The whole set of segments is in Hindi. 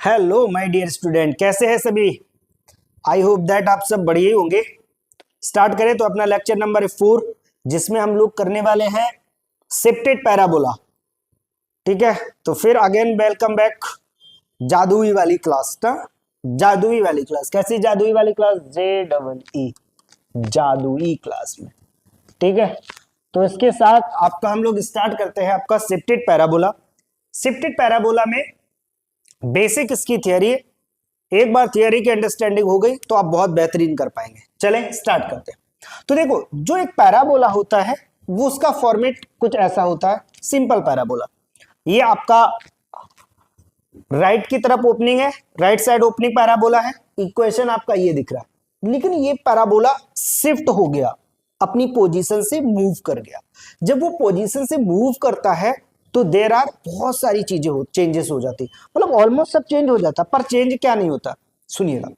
हेलो माय डियर स्टूडेंट, कैसे हैं सभी। आई होप दैट आप सब बढ़िया ही होंगे। स्टार्ट करें तो अपना लेक्चर नंबर 4 जिसमें हम लोग करने वाले हैं शिफ्टेड पैराबोला। ठीक है, तो फिर अगेन वेलकम बैक। जादुई वाली क्लास ना, जादुई वाली क्लास। कैसी जादुई वाली क्लास? JEE, जादुई क्लास में। ठीक है, तो इसके साथ आपका हम लोग स्टार्ट करते हैं आपका शिफ्टेड पैराबोला। शिफ्टेड पैराबोला में बेसिक इसकी थियरी है। एक बार थियरी की अंडरस्टैंडिंग हो गई तो आप बहुत बेहतरीन कर पाएंगे। चलें स्टार्ट करते हैं। तो देखो, जो एक पैराबोला होता है वो उसका फॉर्मेट कुछ ऐसा होता है, सिंपल पैराबोला। ये आपका राइट की तरफ ओपनिंग है, राइट साइड ओपनिंग पैराबोला है। इक्वेशन आपका ये दिख रहा है, लेकिन ये पैराबोला शिफ्ट हो गया, अपनी पोजीशन से मूव कर गया। जब वो पोजीशन से मूव करता है तो देर आर बहुत सारी चीजें चेंजेस हो जाती, मतलब ऑलमोस्ट सब चेंज हो जाता। पर चेंज क्या नहीं होता, सुनिएगा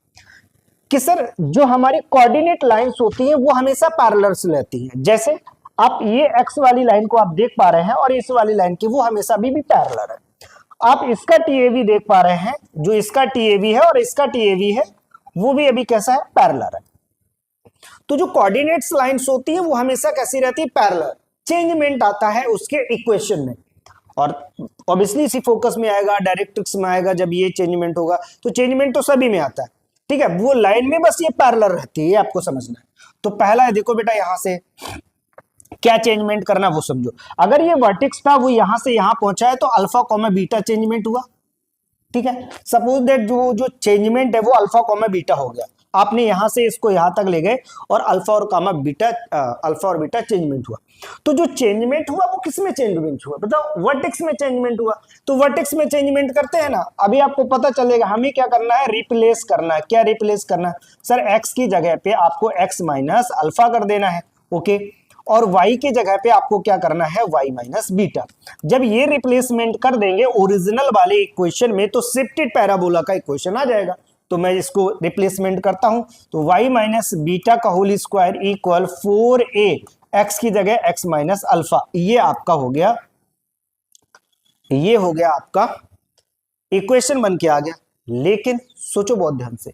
कि सर जो हमारी कोऑर्डिनेट लाइंस होती हैं वो हमेशा पैरेलल्स रहती हैं। जैसे आप ये एक्स वाली लाइन को आप देख पा रहे हैं और इस वाली लाइन की वो हमेशा भी पैरेलल है। आप इसका टीएवी देख पा रहे हैं, जो इसका टीएवी है और इसका टीएवी है वो भी अभी कैसा है, पैरेलल है। तो जो कोऑर्डिनेट्स लाइंस होती है वो हमेशा कैसी रहती है, पैरेलल। चेंजमेंट आता है उसके इक्वेशन में, और ऑब्वियसली इसी फोकस में आएगा, डायरेक्ट्रिक्स में आएगा। जब ये चेंजमेंट होगा तो चेंजमेंट तो सभी में आता है। ठीक है, वो लाइन में बस ये पैरेलल रहती है, ये आपको समझना है। तो पहला है, देखो बेटा यहां से क्या चेंजमेंट करना वो समझो। अगर ये वर्टेक्स था वो यहां से यहां पहुंचा है तो अल्फा कॉमा बीटा चेंजमेंट हुआ। ठीक है, सपोज दैट जो चेंजमेंट है वो अल्फा कॉमा बीटा हो गया। आपने यहां से इसको यहां तक ले गए और अल्फा और बीटा चेंजमेंट हुआ। तो जो चेंजमेंट हुआ वो किस में चेंजमेंट हुआ, बताओ? वर्टेक्स में चेंजमेंट हुआ। तो वर्टेक्स में चेंजमेंट करते हैं ना, अभी आपको पता चलेगा हमें क्या करना है, रिप्लेस करना है। क्या रिप्लेस करना है सर? एक्स की जगह पे आपको एक्स माइनस अल्फा कर देना है, ओके। और y की जगह पे आपको क्या करना है, y माइनस बीटा। जब ये रिप्लेसमेंट कर देंगे ओरिजिनल वाले इक्वेशन में तो शिफ्टेड पैराबोला का इक्वेशन आ जाएगा। तो मैं इसको रिप्लेसमेंट करता हूं तो y माइनस बीटा का whole square equal 4a, x की जगह x माइनस अल्फा। ये आपका हो गया, ये हो गया आपका इक्वेशन बन के आ गया। लेकिन सोचो बहुत ध्यान से,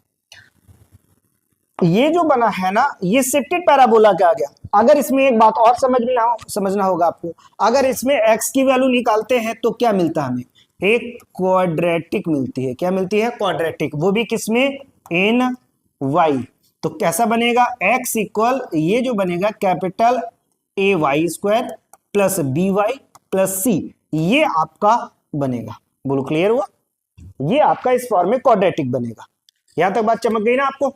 ये जो बना है ना ये शिफ्टेड पैराबोला क्या आ गया। अगर इसमें एक बात और समझना होगा आपको, अगर इसमें x की वैल्यू निकालते हैं तो क्या मिलता है हमें, एक क्वाड्रेटिक मिलती है। क्या मिलती है? क्वाड्रेटिक। वो भी किसमें, इन y। तो कैसा बनेगा, x इक्वल ये जो बनेगा capital AY square plus BY plus C, ये आपका बनेगा। बोलो क्लियर हुआ? ये आपका इस फॉर्म में क्वाड्रेटिक बनेगा। यहां तक बात चमक गई ना आपको?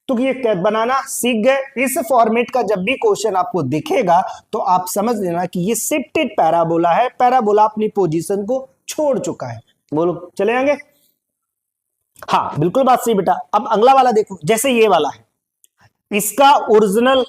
तो ये बनाना सीख गए। इस फॉर्मेट का जब भी क्वेश्चन आपको दिखेगा तो आप समझ लेना कि ये शिफ्टेड पैराबोला है। पैराबोला अपनी पोजीशन को छोड़ चुका है। बोलो चले आएंगे? हाँ बिल्कुल बात सही बेटा। अब अगला वाला देखो, जैसे ये वाला है, इसका ओरिजिनल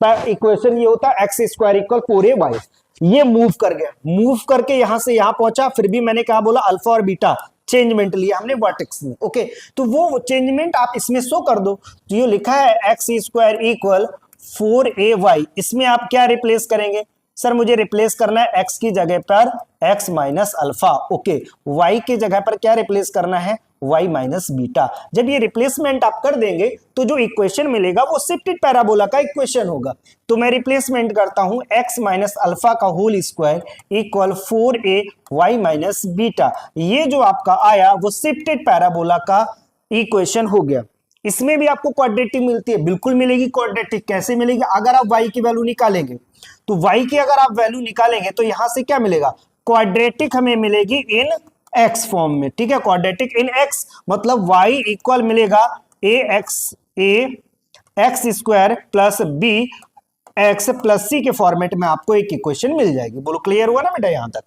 इक्वेशन ये होता है एक्स स्क्वायर इक्वल 4ay। ये मूव कर गया, मूव करके यहां से यहां पहुंचा। फिर भी मैंने क्या बोला, अल्फा और बीटा चेंजमेंट लिया हमने वर्टेक्स में, ओके। तो वो चेंजमेंट आप इसमें शो कर दो। तो ये लिखा है एक्स स्क्वायर इक्वल 4ay। इसमें आप क्या रिप्लेस करेंगे? सर मुझे रिप्लेस करना है x की जगह पर x minus alpha, okay. y की जगह पर क्या रिप्लेस करना है, y माइनस बीटा। जब ये रिप्लेसमेंट आप कर देंगे तो जो इक्वेशन मिलेगा वो शिफ्टेड पैराबोला का इक्वेशन होगा। तो मैं रिप्लेसमेंट करता हूं, x माइनस अल्फा का whole square equal 4a y minus beta. ये जो आपका आया वो शिफ्टेड पैराबोला का इक्वेशन हो गया। इसमें भी आपको क्वाड्रेटिक मिलती है, बिल्कुल मिलेगी क्वाड्रेटिक। कैसे मिलेगी? अगर आप y की वैल्यू निकालेंगे तो y की अगर आप वैल्यू निकालेंगे तो यहां से क्या मिलेगा, क्वाड्रेटिक हमें मिलेगी इन x फॉर्म में। ठीक है, क्वाड्रेटिक इन x मतलब y इक्वल मिलेगा x square plus b x plus c के फॉर्मेट में आपको एक इक्वेशन मिल जाएगी। बोलो क्लियर हुआ ना बेटा यहां तक?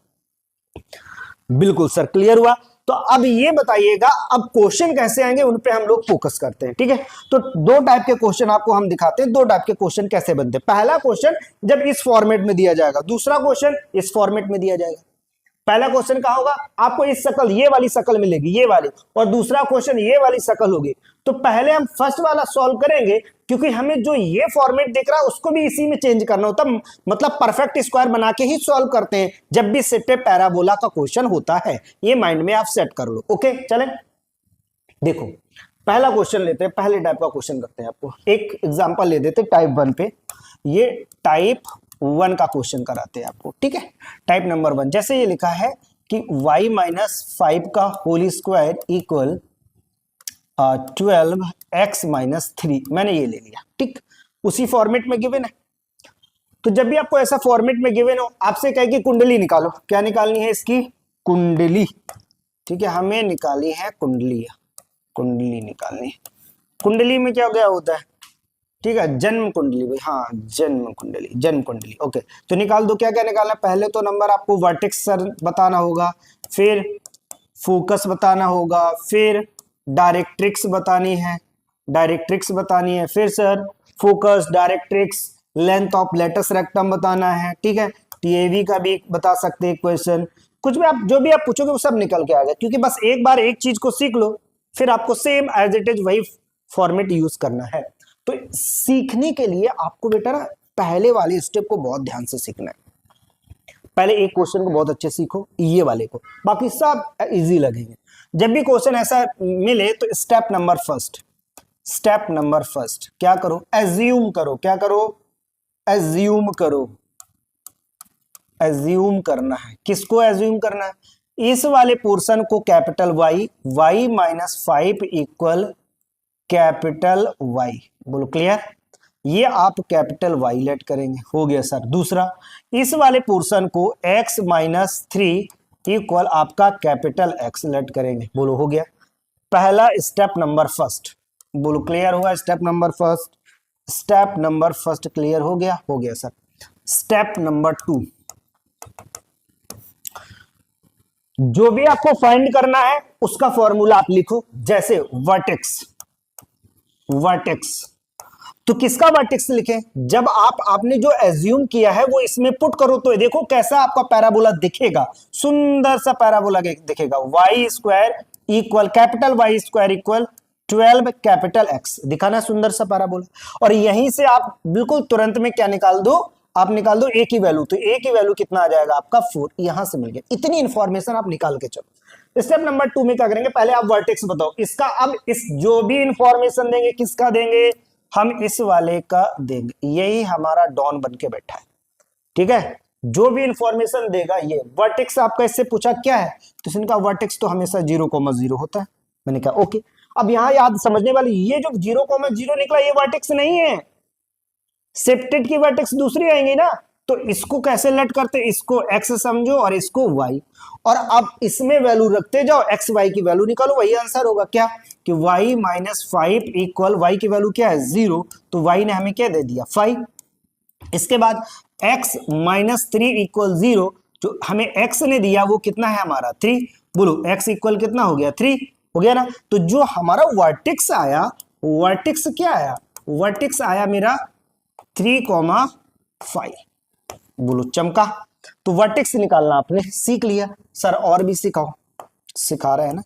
बिल्कुल सर क्लियर हुआ। तो अब ये बताइएगा, अब क्वेश्चन कैसे आएंगे उन पे हम लोग फोकस करते हैं। ठीक है, तो दो टाइप के क्वेश्चन आपको हम दिखाते हैं, दो टाइप के क्वेश्चन कैसे बनते हैं। पहला क्वेश्चन जब इस फॉर्मेट में दिया जाएगा, दूसरा क्वेश्चन इस फॉर्मेट में दिया जाएगा। पहला क्वेश्चन क्या होगा, आपको इस शकल, ये वाली शकल मिलेगी, ये वाली, और दूसरा क्वेश्चन ये वाली शकल होगी। तो पहले हम फर्स्ट वाला सॉल्व करेंगे, क्योंकि हमें जो ये फॉर्मेट दिख रहा है उसको भी इसी में चेंज करना होता है। मतलब परफेक्ट स्क्वायर बना के ही सॉल्व करते हैं जब भी शिफ्टेड पैराबोला का क्वेश्चन होता है। ये माइंड में आप सेट कर लो, ओके। चलें देखो पहला क्वेश्चन लेते हैं, पहले टाइप का क्वेश्चन करते हैं। आपको एक एग्जांपल ले देते हैं टाइप 1 पे, ये टाइप 1 का क्वेश्चन कराते हैं आपको, ठीक है। टाइप नंबर 1, जैसे ये लिखा है कि y माइनस 5 का whole square equal 12x minus 3, मैंने ये ले लिया, ठीक। उसी फॉर्मेट में गिवन है, तो जब भी आपको ऐसा फॉर्मेट में गिवन हो, आपसे कहे कि कुंडली निकालो, क्या निकालनी है इसकी? कुंडली, ठीक है, हमें निकाली है कुंडली, कुंडली निकालनी है। कुंडली में क्या क्या होता है, ठीक है, जन्म कुंडली भाई, हाँ जन्म कुंडली, जन्म कुंडली, ओके। तो निकाल दो, क्या क्या निकालना है? पहले तो नंबर आपको वर्टेक्स सर बताना होगा, फिर फोकस बताना होगा, फिर डायरेक्ट्रिक्स बतानी है, डायरेक्ट्रिक्स बतानी है, फिर sir focus, directrix, length of latus rectum बताना है, ठीक है। टीएवी का भी बता सकते हैं क्वेश्चन, कुछ भी आप जो भी आप पूछोगे वो सब निकल के आएगा, क्योंकि बस एक बार एक चीज को सीख लो, फिर आपको सेम एज इट इज वही फॉर्मेट यूज करना है। तो सीखने के लिए आपको बेटा ना पहले वाले स्टेप को बहुत ध्यान से सीखना है। पहले एक क्वेश्चन को बहुत अच्छे सीखो, ये वाले को, बाकी सब इजी लगेंगे। जब भी क्वेश्चन ऐसा मिले तो step number first, step number first क्या करो? एज्यूम करो, क्या करो? एज्यूम करो, एज्यूम करना है। किसको एज्यूम करना है? इस वाले पोर्शन को capital Y, Y minus 5 equal capital Y, बोलो क्लियर? ये आप कैपिटल वाई लेट करेंगे, हो गया सर। दूसरा, इस वाले पोर्शन को x माइनस 3 इक्वल आपका कैपिटल x लेट करेंगे, बोलो हो गया। पहला स्टेप नंबर फर्स्ट, बोलो क्लियर हुआ? Step number first, step number first clear हो गया? हो गया सर। स्टेप नंबर 2, जो भी आपको फाइंड करना है उसका फॉर्मूला आप लिखो, जैसे वर्टेक्स, वर्टेक्स, तो किसका वर्टेक्स लिखें? जब आपने जो एज्यूम किया है वो इसमें पुट करो, तो देखो कैसा आपका पैराबोला दिखेगा, सुंदर सा पैराबोला दिखेगा। Y square equal capital Y square equal 12 capital X, दिखाना सुंदर सा पैराबोला। और यहीं से आप बिल्कुल तुरंत में क्या निकाल दो? आप निकाल दो ए की वैल्यू, तो ए की वैल्यू कितना आ जाएगा आपका? 4, यहां से मिल गया। इतनी इंफॉर्मेशन आप निकाल के चलो। स्टेप नंबर 2 में क्या करेंगे? पहले आप वर्टेक्स बताओ इसका, अब इस जो भी इंफॉर्मेशन देंगे किसका देंगे? हम इस वाले का देंगे, यही हमारा डॉन बन के बैठा है, ठीक है। जो भी इंफॉर्मेशन देगा ये वर्टेक्स आपका, इससे पूछा क्या है तो इनका वर्टेक्स तो हमेशा 0,0 होता है। मैंने कहा ओके। अब यहां याद समझने वाली, ये जो 0,0 निकला ये वर्टेक्स नहीं है, सेप्टेड की वर्टेक्स दूसरी आएंगी ना, तो इसको कैसे लेट करते? इसको x समझो और इसको y, और अब इसमें वैल्यू रखते जाओ, x y की वैल्यू निकालो, वही आंसर होगा। क्या कि y माइनस 5 इक्वल y की वैल्यू क्या है? 0, तो y ने हमें क्या दे दिया? 5। इसके बाद x माइनस 3 इक्वल 0, जो हमें x ने दिया वो कितना है हमारा? 3। बोलो x इक्वल कितना हो गया? 3 हो गया ना। तो जो हमारा वर्टेक्स आया, वर्टेक्स क्या आया? वर्टेक्स आया मेरा 3,5, बोलो चमका। तो वर्टेक्स निकालना आपने सीख लिया। सर और भी सिखाओ, सिखा रहे हैं ना।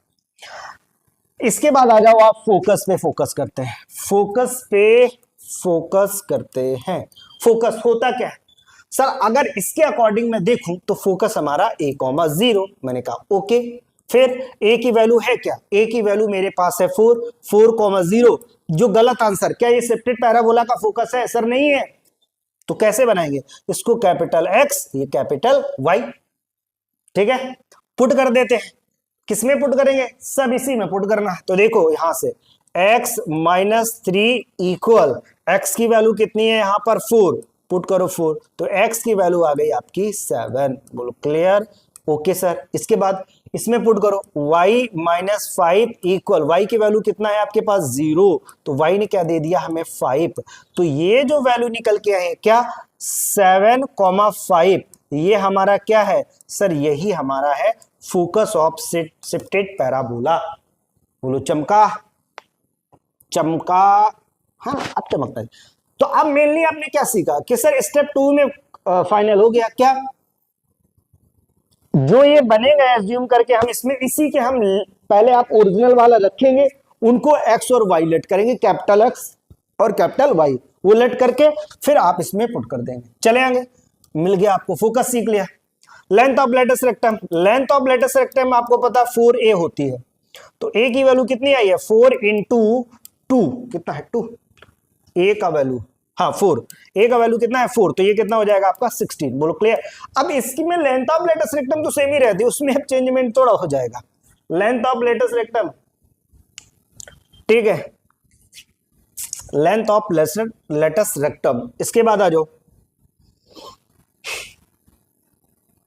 इसके बाद आ जाओ आप फोकस पे फोकस करते हैं, फोकस पे फोकस करते हैं। फोकस होता क्या है सर? अगर इसके अकॉर्डिंग मैं देखूं तो फोकस हमारा a,0, मैंने कहा ओके। फिर a की वैल्यू है क्या? a की वैल्यू मेरे पास है 4, 4,0, जो गलत आंसर। क्या ये सेप्टेड पैराबोला का फोकस है? सर नहीं है। तो कैसे बनाएंगे इसको? कैपिटल x, ये कैपिटल y, ठीक है। पुट कर देते हैं, किसमें पुट करेंगे? सब इसी में पुट करना है। तो देखो यहां से x माइनस 3 इक्वल x की वैल्यू कितनी है यहां पर? 4, पुट करो 4, तो x की वैल्यू आ गई आपकी 7, बोलो क्लियर? Okay sir. इसके बाद इसमें पुट करो y माइनस 5 इक्वल y की वैल्यू कितना है आपके पास? 0, तो y ने क्या दे दिया हमें? 5। तो ये जो वैल्यू निकल के आए क्या? 7,5, ये हमारा क्या है सर? यही हमारा है फोकस ऑफ शिफ्टेड पैराबोला, बोलो चमका, चमका, हाँ अब चमकता है। तो अब मेनली आपने क्या सीखा कि सर स्टेप 2 में फाइनल हो गया क्या? जो ये बनेगा एज्यूम करके हम इसमें इसी के हम पहले आप ओरिजिनल वाला रखेंगे, उनको x और y लेट करेंगे, कैपिटल x और कैपिटल y, वो लेट करके फिर आप इसमें पुट कर देंगे। चले आएंगे, मिल गया आपको, फोकस सीख लिया। Length of latus rectum, length of latus rectum आपको पता 4a होती है, तो ए की वैल्यू कितनी आई है 4 इंटू 2, कितना है 2, ए का वैल्यू, हाँ 4, ए का वैल्यू कितना है 4, तो ये कितना हो जाएगा आपका 16। बोलो क्लियर। अब इसकी में लेंथ ऑफ लेटस रेक्टम तो सेम ही रहती है, उसमें अब चेंजमेंट थोड़ा हो जाएगा, लेंथ ऑफ लेटस रेक्टम, ठीक है, लेंथ ऑफ लेटस रेक्टम। इसके बाद आ जाओ,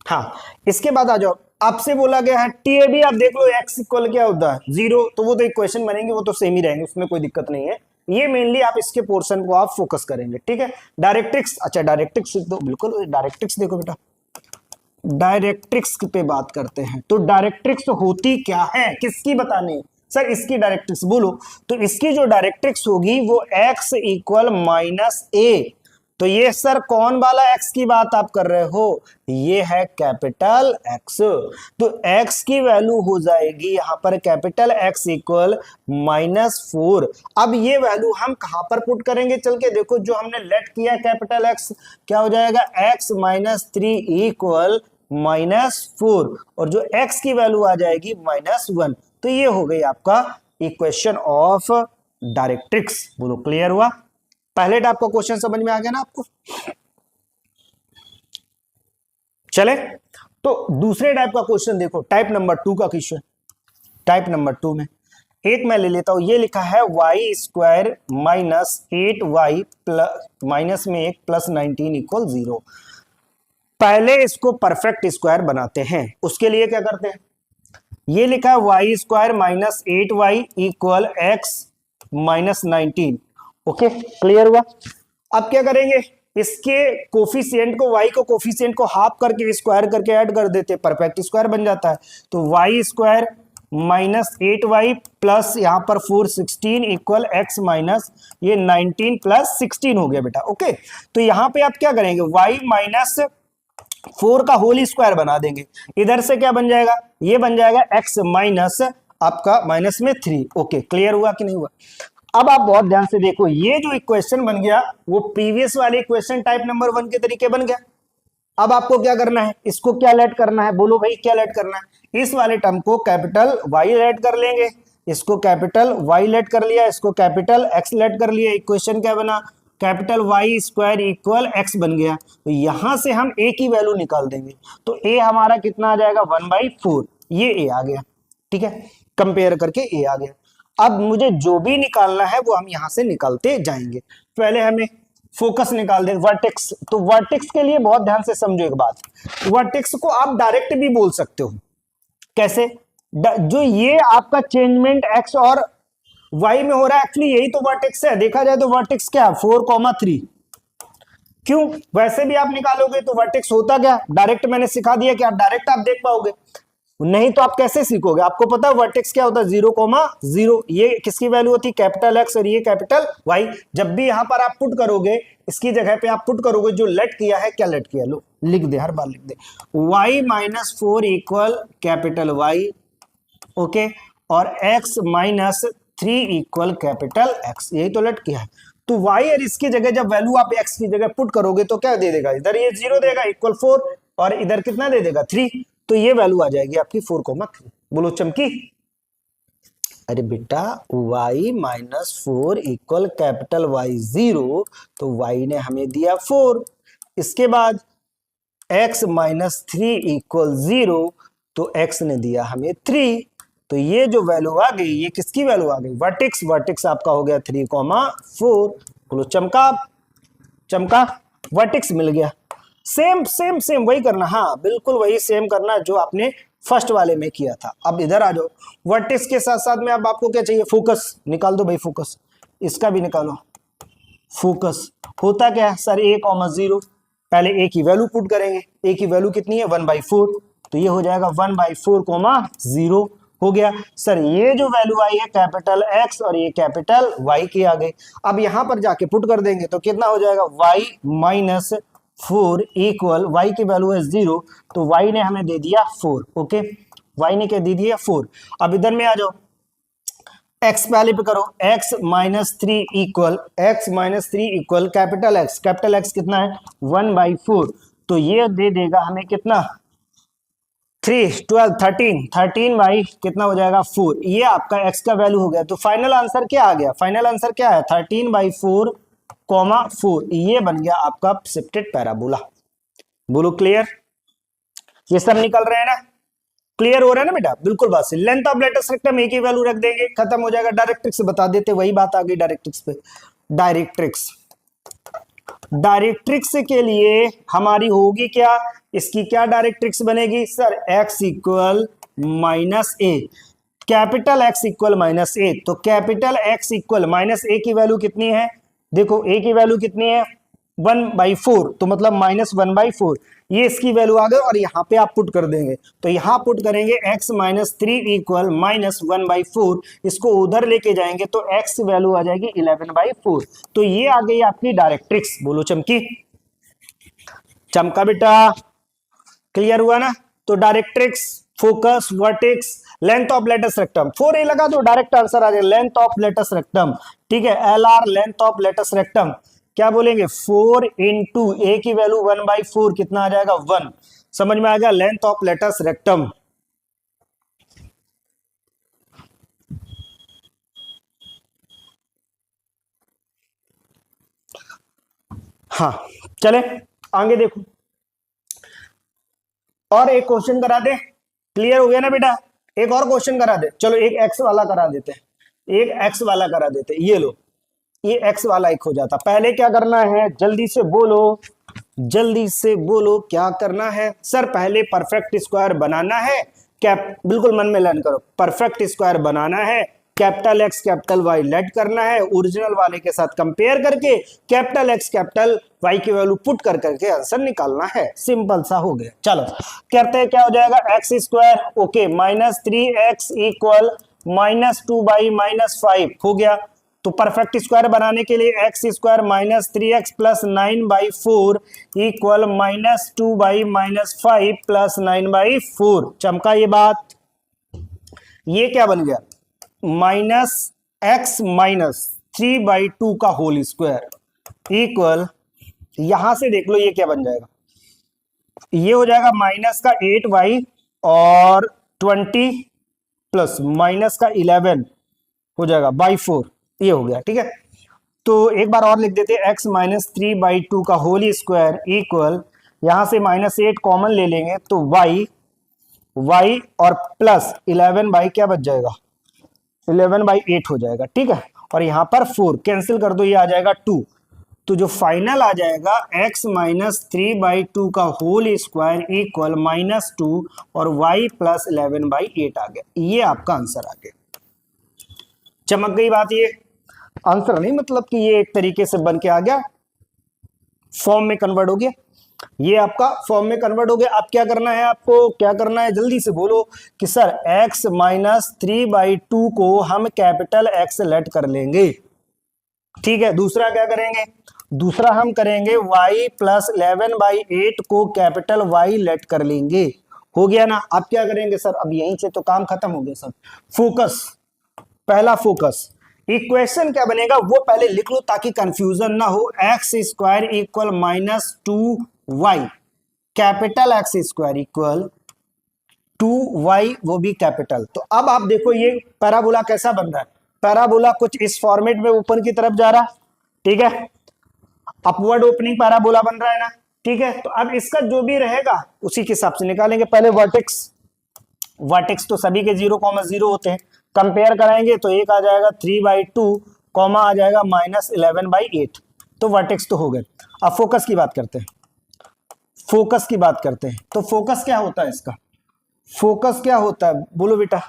हाँ इसके बाद आ जाओ, आपसे बोला गया है टीएबी, आप देख लो एक्स इक्वल क्या होता है 0, तो वो तो इक्वेशन बनेंगे, वो तो सेम ही रहेंगे, उसमें कोई दिक्कत नहीं है। ये मेनली आप इसके पोर्शन को आप फोकस करेंगे, ठीक है। डायरेक्ट्रिक्स, अच्छा डायरेक्ट्रिक्स लिख दो, बिल्कुल डायरेक्ट्रिक्स देखो बेटा, डायरेक्ट्रिक्स पे बात करते हैं। तो डायरेक्ट्रिक्स होती क्या है, किसकी बताने सर, इसकी डायरेक्ट्रिक्स बोलो। तो इसकी जो डायरेक्ट्रिक्स होगी वो x इक्वल माइनस ए, तो ये सर कौन वाला x की बात आप कर रहे हो, ये है कैपिटल X। तो x की वैल्यू हो जाएगी यहां पर कैपिटल X इक्वल -4। अब ये वैल्यू हम कहां पर पुट करेंगे, चल के देखो, जो हमने लेट किया कैपिटल X, क्या हो जाएगा x -3 इक्वल -4, और जो x की वैल्यू आ जाएगी -1। तो ये हो गई आपका इक्वेशन ऑफ डायरेक्ट्रिक्स। बोलो क्लियर हुआ। पहले टाइप का क्वेश्चन समझ में आ गया ना आपको। चले तो दूसरे टाइप का क्वेश्चन देखो, टाइप नंबर 2 का क्वेश्चन। टाइप नंबर 2 में एक मैं ले लेता हूं, ये लिखा है y स्क्वायर -8y माइनस में 1 प्लस 19 इक्वल 0। पहले इसको परफेक्ट स्क्वायर बनाते हैं, उसके लिए क्या करते हैं, ये लिखा है y square -8y equal x -19। Okay clear हुआ। अब क्या करेंगे, इसके कोफिशिएंट को, y को कोफिशिएंट को हाफ करके स्क्वायर करके ऐड कर देते, परफेक्ट स्क्वायर बन जाता है। तो y स्क्वायर -8y प्लस यहाँ पर 4 16 इक्वल x माइनस ये 19 प्लस 16 हो गया बेटा। ओके, तो यहाँ पे आप क्या करेंगे, y -4 का होल स्क्वायर बना देंगे, इधर से क्या बन जाएगा, ये बन जाएगा x माइनस आपका माइनस में 3। ओके क्लियर हुआ कि नहीं हुआ। अब आप बहुत ध्यान से देखो, ये जो इक्वेशन बन गया वो प्रीवियस वाले इक्वेशन टाइप नंबर 1 के तरीके बन गया। अब आपको क्या करना है, इसको क्या लेट करना है, बोलो भाई क्या लेट करना है, इस वाले टर्म को कैपिटल Y लेट कर लेंगे, इसको कैपिटल Y लेट कर लिया, इसको कैपिटल X लेट कर लिया। इक्वेशन क्या बना, capital Y square equal X बन गया। तो यहां से हम A की वैल्यू निकाल देंगे, तो A हमारा कितना आ जाएगा 1/4, ये A आ गया, ठीक है, कंपेयर करके A आ गया। अब मुझे जो भी निकालना है वो हम यहां से निकालते जाएंगे। पहले हमें फोकस निकाल दे, वर्टेक्स। तो वर्टेक्स के लिए बहुत ध्यान से समझो एक बात, वर्टेक्स को आप डायरेक्ट भी बोल सकते हो। कैसे, जो ये आपका चेंजमेंट x और y में हो रहा है, एक्चुअली यही तो वर्टेक्स है। देखा जाए तो वर्टेक्स क्या है 4,3। क्यों, वैसे भी आप निकालोगे तो वर्टेक्स होता क्या, डायरेक्ट मैंने सिखा दिया कि आप डायरेक्ट आप देख पाओगे, नहीं तो आप कैसे सीखोगे। आपको पता है वर्टेक्स क्या होता है 0,0, ये किसकी वैल्यू होती है कैपिटल X और ये कैपिटल Y। जब भी यहां पर आप पुट करोगे, इसकी जगह पे आप पुट करोगे, जो लेट किया है, क्या लेट किया, लो लिख दे, हर बार लिख दे, y -4 equal capital Y, okay, और x -3 इक्वल कैपिटल X, यही तो लेट किया है। तो y और इसकी जगह जब वैल्यू आप x की जगह पुट करोगे तो क्या दे देगा, इधर ये 0 देगा इक्वल 4, और इधर कितना दे देगा 3, तो ये वैल्यू आ जाएगी आपकी 4,3। बोलो चमकी। अरे बेटा y -4 इक्वल कैपिटल Y 0, तो y ने हमें दिया 4, इसके बाद x -3 इक्वल 0, तो x ने दिया हमें 3, तो ये जो वैल्यू आ गई, ये किसकी वैल्यू आ गई, वर्टेक्स, वर्टेक्स आपका हो गया 3,4। बोलो चमका, चमका, वर्टेक्स मिल गया। सेम सेम सेम वही करना, हाँ बिल्कुल वही सेम करना जो आपने फर्स्ट वाले में किया था। अब इधर आ जाओ, वर्टेक्स के साथ साथ में अब आपको क्या चाहिए, फोकस निकाल दो भाई, फोकस इसका भी निकालो। फोकस होता क्या है सर, 1,0, पहले a की वैल्यू पुट करेंगे, a की वैल्यू कितनी है 1/4, तो ये हो जाएगा 1/4,0 हो गया। सर ये जो वैल्यू आई है कैपिटल X और ये कैपिटल Y की आ गई। अब यहां पर जाके पुट कर देंगे तो कितना हो जाएगा, y -4 इक्वल, y की वैल्यू है 0, तो y ने हमें दे दिया 4। ओके, y ने क्या दे दिया 4। अब इधर में आ जाओ, x पहले पे करो, x -3 equal capital X, capital X कितना है 1/4, तो ये दे देगा हमें कितना 3 12 13 13 बाई कितना हो जाएगा 4, ये आपका x का वैल्यू हो गया। तो फाइनल आंसर क्या आ गया, फाइनल आंसर क्या है 13/4, 4, ये बन गया आपका शिफ्टेड पैराबोला। बोलो क्लियर, ये सब निकल रहे हैं ना, क्लियर हो रहा है ना बेटा, बिल्कुल बात सही। लेंथ ऑफ लेटेस्ट रेक्टम एक ही वैल्यू रख देंगे, खत्म हो जाएगा। डायरेक्ट्रिक्स बता देते, वही बात आ गई डायरेक्ट्रिक्स पे। डायरेक्ट्रिक्स, डायरेक्ट्रिक्स के लिए हमारी होगी क्या, इसकी क्या डायरेक्ट्रिक्स बनेगी सर, x इक्वल माइनस ए, कैपिटल X इक्वल माइनस ए। तो कैपिटल X इक्वल माइनस ए की वैल्यू कितनी है, देखो a की वैल्यू कितनी है 1/4, तो मतलब -1/4, ये इसकी वैल्यू आ गई और यहाँ पे आप पुट कर देंगे। तो यहाँ पुट करेंगे x माइनस 3 इक्वल -1/4, इसको उधर लेके जाएंगे तो x वैल्यू आ जाएगी 11/4। तो ये आ गई आपकी डायरेक्ट्रिक्स। बोलो चमकी, चमका बेटा, क्लियर हुआ ना। तो directrix, focus, vertex, length of latus rectum, 4a लगा दो डायरेक्ट आंसर आ जाएगा, लेंथ ऑफ लेटेस्ट रेक्टम। ठीक है, LR length of latus rectum क्या बोलेंगे 4 इंटू ए की वैल्यू 1/4 कितना आ जाएगा 1, समझ में आ गया, लेंथ ऑफ लेटेस्ट रेक्टम। हाँ चले आगे देखो, और एक क्वेश्चन करा दे, क्लियर हो गया ना बेटा, एक और क्वेश्चन करा दे, चलो एक एक्स वाला करा देते हैं, एक एक्स वाला करा देते, ये लो, ये एक्स वाला एक हो जाता। पहले क्या करना है, जल्दी से बोलो, जल्दी से बोलो क्या करना है सर, पहले परफेक्ट स्क्वायर बनाना है, कैप बिल्कुल मन में लर्न करो, परफेक्ट स्क्वायर बनाना है, capital X capital Y let करना है, ओरिजिनल वाले के साथ कंपेयर करके कैपिटल एक्स कैपिटल वाई की वैल्यू पुट कर करके आंसर निकालना है, सिंपल सा हो गया। चलो करते हैं, क्या हो जाएगा x square, okay -3x equal -2/-5 हो गया। तो परफेक्ट स्क्वायर बनाने के लिए एक्स स्क्वायर -3x + 9/4 इक्वल -2/-5 + 9/4, चमका ये बात, ये क्या बन गया -x - 3/2 का होल स्क्वायर इक्वल, यहां से देख लो ये क्या बन जाएगा, ये हो जाएगा -8y और 20 प्लस -11 हो जाएगा /4, ये हो गया। ठीक है, तो एक बार और लिख देते हैं x - 3/2 का होल स्क्वायर इक्वल, यहां से -8 कॉमन ले लेंगे तो y और प्लस 11 बाई क्या बच जाएगा 11/8 हो जाएगा। ठीक है, और यहां पर 4 कैंसिल कर दो, ये आ जाएगा 2, तो जो फाइनल आ जाएगा x - 3/2 का होल स्क्वायर इक्वल -2 और y + 11/8 आ गया, ये आपका आंसर आ गया। चमक गई बात, ये आंसर नहीं मतलब कि ये एक तरीके से बन के आ गया, फॉर्म में कन्वर्ट हो गया, ये आपका फॉर्म में कन्वर्ट हो गया। अब क्या करना है, आपको क्या करना है, जल्दी से बोलो कि सर x - 3/2 को हम कैपिटल X लेट कर लेंगे। ठीक है, दूसरा क्या करेंगे, दूसरा हम करेंगे y + 11/8 को कैपिटल Y लेट कर लेंगे, हो गया ना। अब क्या करेंगे सर, अब यहीं से तो काम खत्म हो गया सर। फोकस, पहला फोकस, इक्वेशन क्या बनेगा वो पहले लिख लो ताकि कंफ्यूजन ना हो, x square equal -2y, capital x square equal 2y, वो भी कैपिटल। तो अब आप देखो ये पैराबोला कैसा बन रहा है, पैराबोला कुछ इस फॉर्मेट में ऊपर की तरफ जा रहा, ठीक है, अपवर्ड ओपनिंग पैराबोला बन रहा है ना। ठीक है, तो अब इसका जो भी रहेगा उसी के हिसाब से निकालेंगे। पहले वर्टेक्स, वर्टेक्स तो सभी के 0,0 होते हैं, कंपेयर कराएंगे तो एक आ जाएगा 3/2 कॉमा आ जाएगा -11/8, तो वर्टेक्स तो हो गए। अब फोकस की बात करते हैं, फोकस की बात करते हैं। तो फोकस क्या होता है इसका, फोकस क्या होता है बोलो बेटा,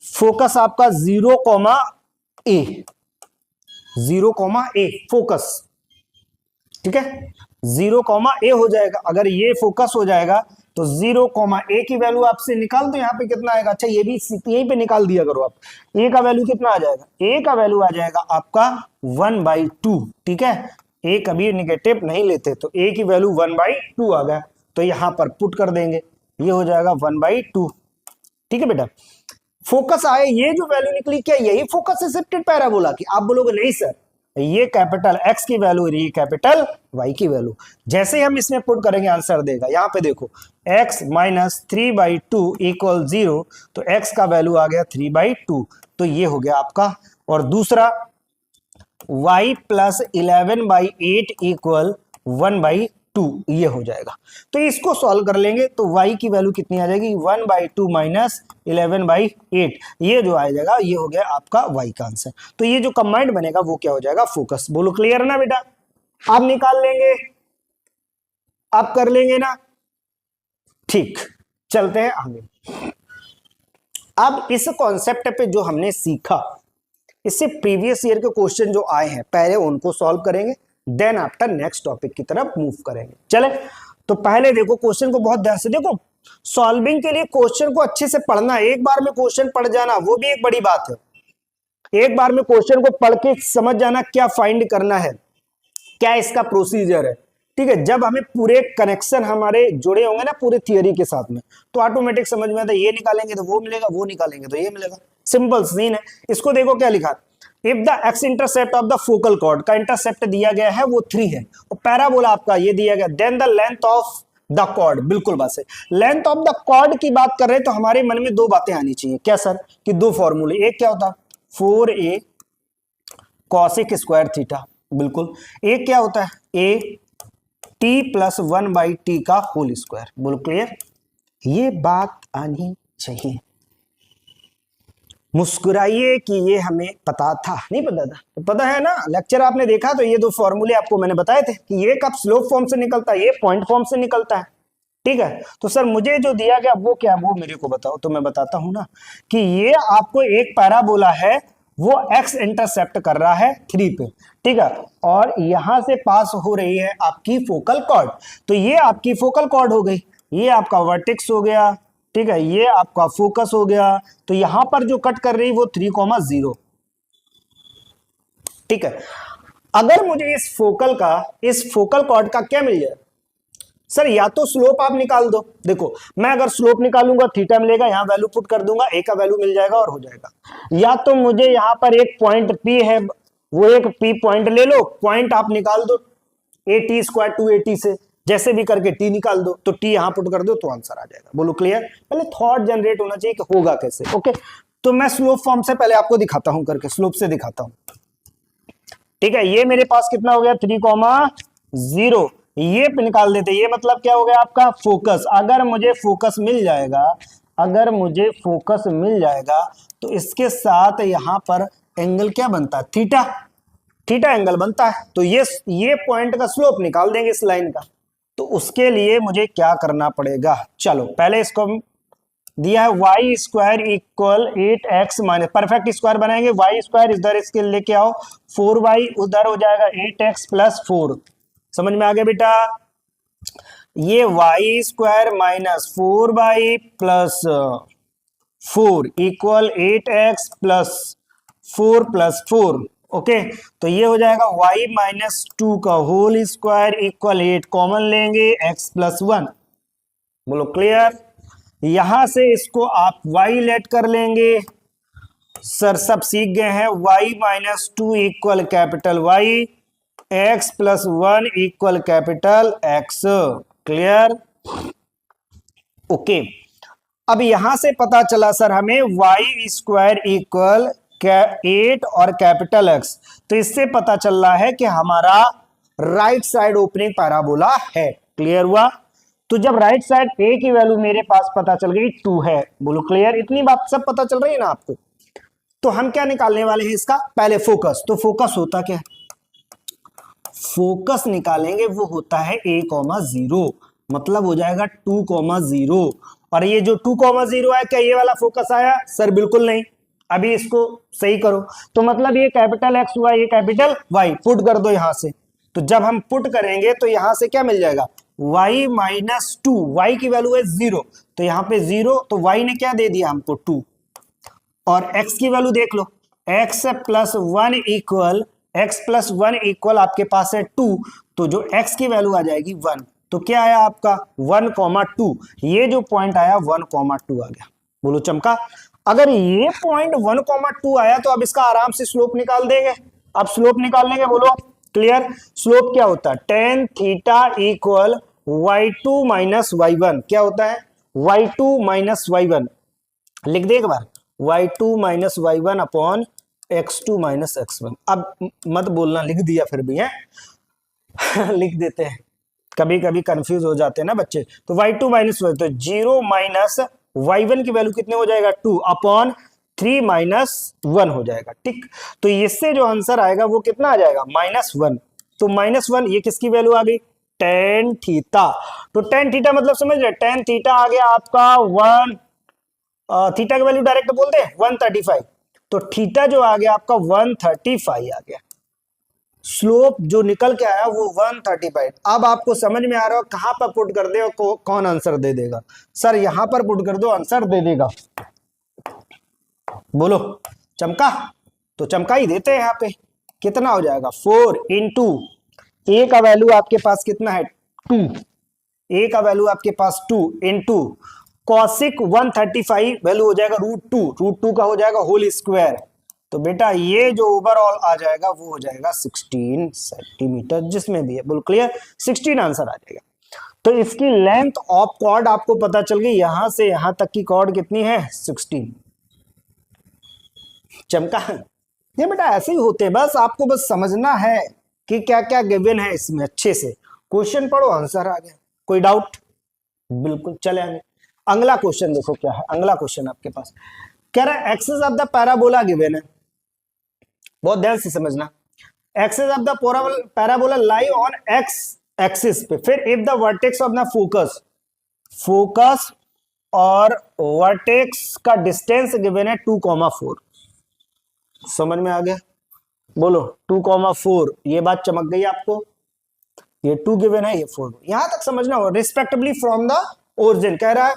फोकस आपका 0,a, 0,a फोकस, ठीक है, 0,a हो जाएगा। अगर ये फोकस हो जाएगा तो 0,a की वैल्यू आपसे निकाल दो, यहाँ पे कितना आएगा, अच्छा ये भी यहीं पे निकाल दिया करो आप, a का वैल्यू कितना आ जाएगा, a का वैल्यू आ जाएगा आपका 1/2। ठीक है, a कभी निगेटिव नहीं लेते, तो a की वैल्यू 1/2 आ गया, तो यहाँ पर पुट कर देंगे, ये हो जाएगा 1/2। ठीक है बेटा, फोकस आए, ये जो वैल्यू निकली क्या यही फोकस है शिफ्टेड पैराबोला की, आप बोलोगे नहीं सर ये कैपिटल x की वैल्यू और ये कैपिटल y की वैल्यू। जैसे ही हम इसमें पुट करेंगे आंसर देगा। यहाँ पे देखो x माइनस 3/2 इक्वल 0, तो x का वैल्यू आ गया 3/2, तो ये हो गया आपका। और दूसरा y प्लस 11/8 इक्वल 1/2, ये हो जाएगा। तो इसको सॉल्व कर लेंगे तो y की वैल्यू कितनी आ जाएगी, 1/2 माइनस 11/8, ये जो आ जाएगा ये हो गया आपका y का आंसर। तो ये जो कंबाइंड बनेगा वो क्या हो जाएगा, फोकस। बोलो क्लियर ना बेटा, आप निकाल लेंगे, आप कर लेंगे ना, ठीक। चलते हैं आगे। अब इस कॉन्सेप्ट पे जो हमने सीखा, इससे प्रीवियस ईयर के क्वेश्चन जो आए हैं पहले उनको सॉल्व करेंगे, देन आफ्टर नेक्स्ट टॉपिक की तरफ मूव करेंगे। चले, तो पहले देखो क्वेश्चन को बहुत ध्यान से देखो। सॉल्विंग के लिए क्वेश्चन को अच्छे से पढ़ना, एक बार में क्वेश्चन पढ़ जाना वो भी एक बड़ी बात है। एक बार में क्वेश्चन को पढ़ के समझ जाना क्या फाइंड करना है, क्या इसका प्रोसीजर है, ठीक है। जब हमें पूरे कनेक्शन हमारे जुड़े होंगे ना पूरे थियरी के साथ में, तो ऑटोमेटिक समझ में आता है, ये निकालेंगे तो वो मिलेगा, वो निकालेंगे तो ये मिलेगा। सिंपल सीन है। इसको देखो क्या लिखा, if the x intercept of the focal cord, का इंटरसेप्ट दिया गया है वो 3 है, और पैराबोला आपका ये दिया गया, then the length of the chord, बिल्कुल बात है। लेंथ ऑफ द कॉर्ड की बात कर रहे हैं तो हमारे मन में दो बातें आनी चाहिए। क्या सर, कि दो फॉर्मूले, एक क्या होता 4a कॉसिक स्क्वायर थीटा, बिल्कुल। एक क्या होता है a t प्लस 1/t का होल स्क्वायर, बोलो क्लियर। ये बात आनी चाहिए। मुस्कुराइए कि ये हमें पता था, नहीं पता था तो पता है ना, लेक्चर आपने देखा तो ये दो फॉर्मूले आपको मैंने बताए थे कि ये कब स्लोप फॉर्म से निकलता है, ये पॉइंट फॉर्म से निकलता है, ठीक है। तो सर मुझे जो दिया गया वो क्या, वो मेरे को बताओ, तो मैं बताता हूं ना कि ये आपको एक पैराबोला है, वो एक्स इंटरसेप्ट कर रहा है 3 पे, ठीक है, और यहां से पास हो रही है आपकी फोकल कॉर्ड। तो ये आपकी फोकल कॉर्ड हो गई, ये आपका वर्टेक्स हो गया, ठीक है, ये आपका फोकस हो गया। तो यहां पर जो कट कर रही वो 3,0, ठीक है। अगर मुझे इस फोकल कॉर्ड का क्या मिल जाए सर, या तो स्लोप आप निकाल दो। देखो मैं अगर स्लोप निकालूंगा थीटा मिलेगा, यहां वैल्यू पुट कर दूंगा, ए का वैल्यू मिल जाएगा और हो जाएगा। या तो मुझे यहां पर एक पॉइंट पी है, वो एक पी पॉइंट ले लो, पॉइंट आप निकाल दो, AT स्क्वायर 280 से जैसे भी करके टी निकाल दो, तो टी यहां पुट कर दो तो आंसर आ जाएगा। बोलो क्लियर। पहले थॉट जनरेट होना चाहिए कि होगा कैसे। ओके, तो मैं स्लोप फॉर्म से पहले आपको दिखाता हूं, करके स्लोप से दिखाता हूं, ठीक है। ये मेरे पास कितना हो गया 3,0, ये निकाल देते, ये मतलब क्या हो गया आपका फोकस। अगर मुझे फोकस मिल जाएगा, तो इसके साथ यहां पर एंगल क्या बनता है, थीटा एंगल बनता है। तो ये पॉइंट का स्लोप निकाल देंगे इस लाइन का। तो उसके लिए मुझे क्या करना पड़ेगा, चलो पहले इसको दिया है y square equal 8x minus, perfect square बनाएंगे, y स्क्वायर इधर इसके लेके आओ, 4y उधर हो जाएगा 8x प्लस 4। समझ में आ गया बेटा। ये y square minus 4y plus 4 equal 8x plus 4 plus 4, okay. तो ये हो जाएगा y माइनस 2 का होल स्क्वायर इक्वल 8, कॉमन लेंगे x प्लस 1, बोलो क्लियर। यहां से इसको आप y लेट कर लेंगे, सर सब सीख गए हैं। y minus 2 equal capital Y, x plus 1 equal capital X, clear, okay. अब यहां से पता चला सर हमें y स्क्वायर इक्वल 8 और कैपिटल X, तो इससे पता चल रहा है कि हमारा राइट साइड ओपनिंग पैराबोला है, क्लियर हुआ। तो जब राइट साइड a की वैल्यू मेरे पास पता चल गई 2 है, बोलो क्लियर। इतनी बात सब पता चल रही है ना आपको। तो हम क्या निकालने वाले हैं इसका, पहले फोकस। तो फोकस होता क्या है, फोकस निकालेंगे वो होता है a,0, मतलब हो जाएगा 2,0। और ये जो 2,0 है, क्या ये वाला फोकस आया सर, बिल्कुल नहीं। अभी इसको सही करो, तो मतलब ये कैपिटल X हुआ, ये कैपिटल Y, पुट कर दो यहां से। तो जब हम पुट करेंगे तो यहां से क्या मिल जाएगा, y माइनस 2, y की वैल्यू है 0, तो यहां पे 0, तो y ने क्या दे दिया हमको 2, और x की वैल्यू देख लो, x प्लस 1 इक्वल आपके पास है 2, तो जो x की वैल्यू आ जाएगी 1, तो क्या आया आपका 1,2, ये जो पॉइंट आया 1,2 आ गया, बोलो चमका। अगर ये पॉइंट 1,2 आया तो अब इसका आराम से स्लोप निकाल देंगे। अब स्लोप निकालने के बोलो, क्लियर। स्लोप क्या होता है, tan theta equal y2 minus y1, क्या होता है y2 माइनस y1, लिख दे एक बार, y2 minus y1 upon x2 minus x1। अब मत बोलना लिख दिया फिर भी है लिख देते हैं, कभी कभी कंफ्यूज हो जाते हैं ना बच्चे। तो y2 माइनस y, तो 0 माइनस y1 की वैल्यू कितने हो जाएगा 2 अपॉन 3 माइनस 1 हो जाएगा, ठीक। तो इससे जो आंसर आएगा वो कितना आ जाएगा -1। तो -1 ये किसकी वैल्यू आ गई, टेन थीटा। तो टेन थीटा मतलब समझ रहे, टेन थीटा आ गया आपका 1, थीटा की वैल्यू डायरेक्ट बोलते हैं 135, तो थीटा जो आ गया आपका 135 आ गया। स्लोप जो निकल के आया वो 135। अब आपको समझ में आ रहा हो कहां पर पुट कर दे और कौन आंसर दे देगा। सर यहां पर पुट कर दो, आंसर दे देगा, बोलो चमका, तो चमका ही देते हैं। यहाँ पे कितना हो जाएगा 4 इंटू ए का वैल्यू आपके पास कितना है 2, ए का वैल्यू आपके पास 2 इंटू कॉसिक 135 वैल्यू हो जाएगा √2 का हो जाएगा होल स्क्वायर। तो बेटा ये जो ओवरऑल आ जाएगा वो हो जाएगा 16 सेंटीमीटर, जिसमें भी है, बोल क्लियर, 16 आंसर आ जाएगा। तो इसकी लेंथ ऑफ कॉर्ड आपको पता चल गई, यहां से यहां तक की कॉर्ड कितनी है 16। चमका, ये बेटा ऐसे ही होते हैं, बस आपको बस समझना है कि क्या क्या गिवन है इसमें, अच्छे से क्वेश्चन पढ़ो आंसर आ गया। कोई डाउट, बिल्कुल चले आगे। अगला क्वेश्चन देखो क्या है, अगला क्वेश्चन आपके पास कह रहा है axis of the parabola given है, बहुत ध्यान से समझना। Axis of the parabola lie on x axis पे, फिर if the vertex of the focus और वर्टेक्स का डिस्टेंस गिवन है 2,4। समझ में आ गया, बोलो 2,4, ये बात चमक गई आपको, ये 2 गिवन है, ये 4, यहां तक समझना हो। रिस्पेक्टिवली फ्रॉम द ओरिजिन कह रहा है,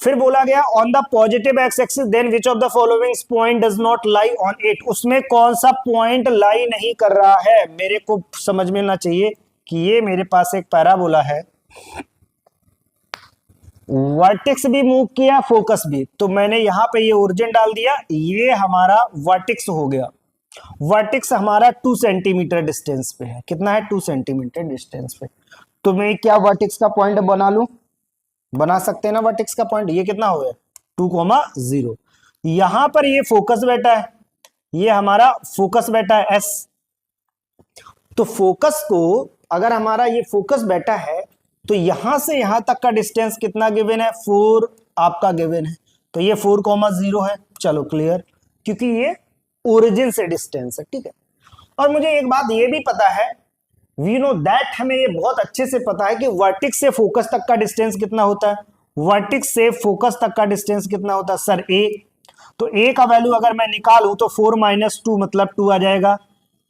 फिर बोला गया on the positive X axis then which of the following point does not lie on it, उसमें कौन सा पॉइंट लाई नहीं कर रहा है। मेरे को समझ में ना चाहिए कि ये मेरे पास एक पैराबोला है, वर्टेक्स भी मूव किया, फोकस भी, तो मैंने यहां पे ये ओरिजिन डाल दिया, ये हमारा वर्टेक्स हो गया। वर्टेक्स हमारा 2 सेंटीमीटर डिस्टेंस पे है, कितना है 2 सेंटीमीटर डिस्टेंस पे। तो मैं क्या वर्टेक्स का पॉइंट बना लूं, बना सकते हैं ना वर्टेक्स का पॉइंट, ये कितना हो गया 2,0। यहां पर ये फोकस बैठा है, ये हमारा फोकस बैठा है एस। तो फोकस को अगर हमारा ये फोकस बैठा है तो यहां से यहां तक का डिस्टेंस कितना गिवन है 4 आपका गिवन है, तो ये 4,0 है। चलो क्लियर, क्योंकि ये ओरिजिन से डिस्टेंस है, ठीक है। और मुझे एक बात ये भी पता है, वी नो दैट, हमें ये बहुत अच्छे से पता है कि वर्टेक्स से फोकस तक का डिस्टेंस कितना होता है, वर्टेक्स से फोकस तक का डिस्टेंस कितना होता है सर ए। तो ए का वैल्यू अगर मैं निकालूं तो 4 माइनस 2 मतलब 2 आ जाएगा।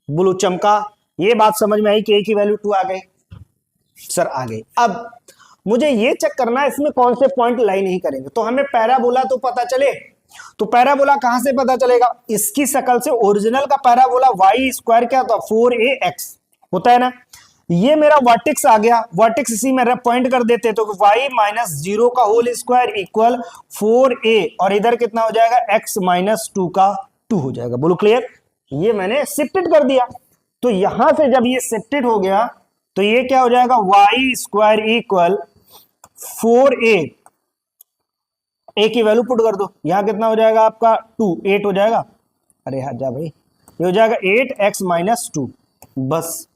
बोलो चमका, ये बात समझ में आई कि ए की वैल्यू 2 आ गई, सर आ गई। अब मुझे ये चेक करना है इसमें कौन से पॉइंट लाई नहीं करेंगे। तो हमें पैराबोला तो पता चले, तो पैराबोला कहां से पता चलेगा, इसकी शक्ल से। ओरिजिनल का पैराबोला वाई स्क्वायर क्या होता है 4ax होता है ना, ये मेरा वर्टेक्स आ गया, वर्टेक्स इसी में पॉइंट कर देते तो y माइनस 0 का होल स्क्वायर इक्वल 4a, और इधर कितना हो जाएगा x माइनस 2 का 2 हो जाएगा। बोलो क्लियर, ये मैंने शिफ्टेड कर दिया। तो यहां से जब ये शिफ्टेड हो गया तो ये क्या हो जाएगा y square equal 4a, a की वैल्यू पुट कर दो, यहां कितना हो जाएगा आपका 2, 8 हो जाएगा। अरे हाँ जा भाई, ये हो जाएगा 8x माइनस 2। बस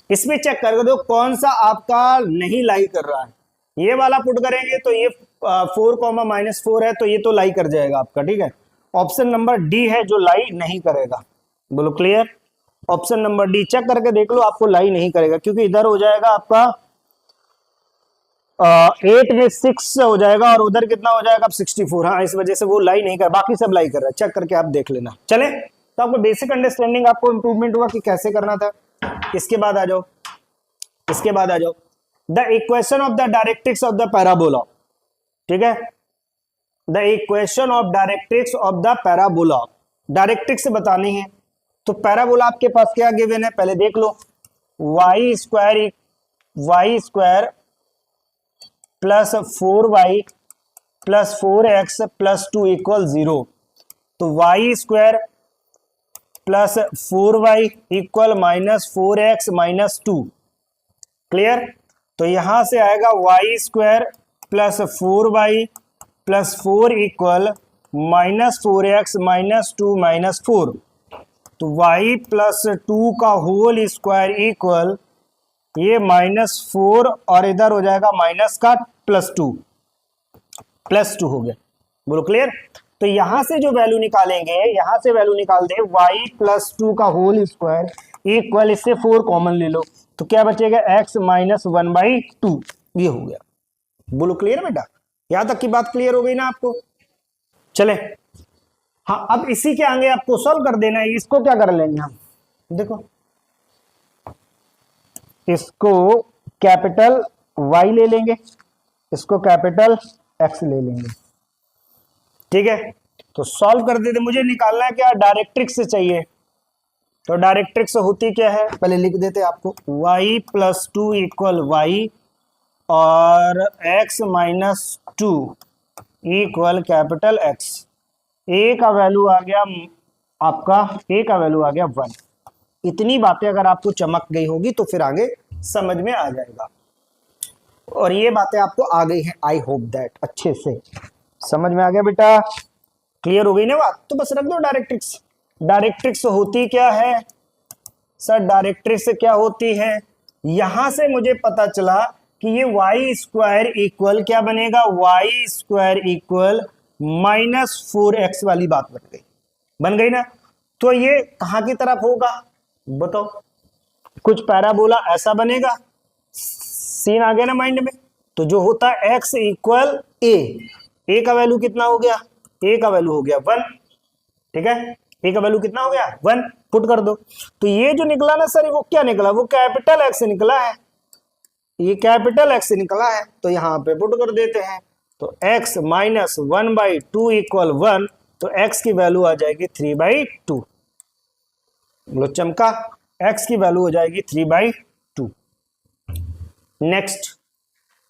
इसमें चेक कर दो कौन सा आपका नहीं लाई कर रहा है, ये वाला पुट करेंगे तो ये 4,-4 है, तो ये तो लाई कर जाएगा आपका, ठीक है। ऑप्शन नंबर डी है जो लाई नहीं करेगा। बोलो clear, option number D check करके देख लो, आपको लाई नहीं करेगा, क्योंकि इधर हो जाएगा आपका 8 में 6 हो जाएगा और उधर कितना हो जाएगा 64। हाँ, इस वजह से वो लाई नहीं कर, बाकी सब लाई कर रहा है, चेक करके आप देख लेना। चले, तो आपको बेसिक अंडरस्टैंडिंग आपको इंप्रूवमेंट हुआ कि कैसे करना था। इसके बाद आ जाओ, इसके बाद आ जाओ the equation of the directrix of the parabola, ठीक है। The equation of directrix of the parabola, directrix बतानी है। तो पैराबोला आपके पास क्या गिवन है पहले देख लो, y square plus 4y plus 4x plus 2 equal 0। तो y square plus 4y equal -4x-2। Clear? तो यहां से आएगा y² plus 4y plus 4 equal -4x-2 -4। तो y प्लस 2 का होल स्क्वायर इक्वल ये -4 और इधर हो जाएगा माइनस का +2 हो गया। बोलो क्लियर? तो यहां से जो वैल्यू निकालेंगे, यहां से वैल्यू निकाल दे y प्लस 2 का होल स्क्वायर इक्वल, इससे 4 कॉमन ले लो तो क्या बचेगा x -1/2। ये हो गया। बोलो क्लियर बेटा? यहां तक की बात क्लियर हो गई ना आपको? चले हाँ, अब इसी के आगे आपको सॉल्व कर देना है। इसको क्या कर लेंगे हम, देखो इसको कैपिटल Y ले लेंगे, इसको कैपिटल X ले लेंगे। ठीक है, तो सॉल्व कर देते। मुझे निकालना है क्या, डायरेक्ट्रिक्स से चाहिए। तो डायरेक्ट्रिक्स होती क्या है, पहले लिख देते आपको। y प्लस 2 इक्वल y और x -2 equal capital X। a का वैल्यू आ गया आपका, a का वैल्यू आ गया 1। इतनी बातें अगर आपको चमक गई होगी तो फिर आगे समझ में आ जाएगा। और ये बातें आपको आ गई हैं, आई होप दैट अच्छे से समझ में आ गया बेटा। क्लियर हो गई ना बात? तो बस रख दो डायरेक्ट्रिक्स। डायरेक्ट्रिक्स होती क्या है सर? डायरेक्ट्रिक्स क्या होती है, यहां से मुझे पता चला कि ये y² इक्वल क्या बनेगा, y² इक्वल -4x वाली बात बन गई ना। तो ये कहां की तरफ होगा बताओ? कुछ पैराबोला ऐसा बनेगा, सीन आ गया ना माइंड में। तो जो होता है x इक्वल a का वैल्यू कितना हो गया, a का वैल्यू हो गया 1। ठीक है, a का वैल्यू कितना हो गया 1, पुट कर दो। तो ये जो निकला ना सर, वो क्या निकला, वो कैपिटल X निकला है, ये कैपिटल X निकला है। तो यहां पे पुट कर देते हैं। तो x -1/2 इक्वल 1, तो x की वैल्यू आ जाएगी 3/2। बोलो चमका, x की वैल्यू हो जाएगी 3/2। नेक्स्ट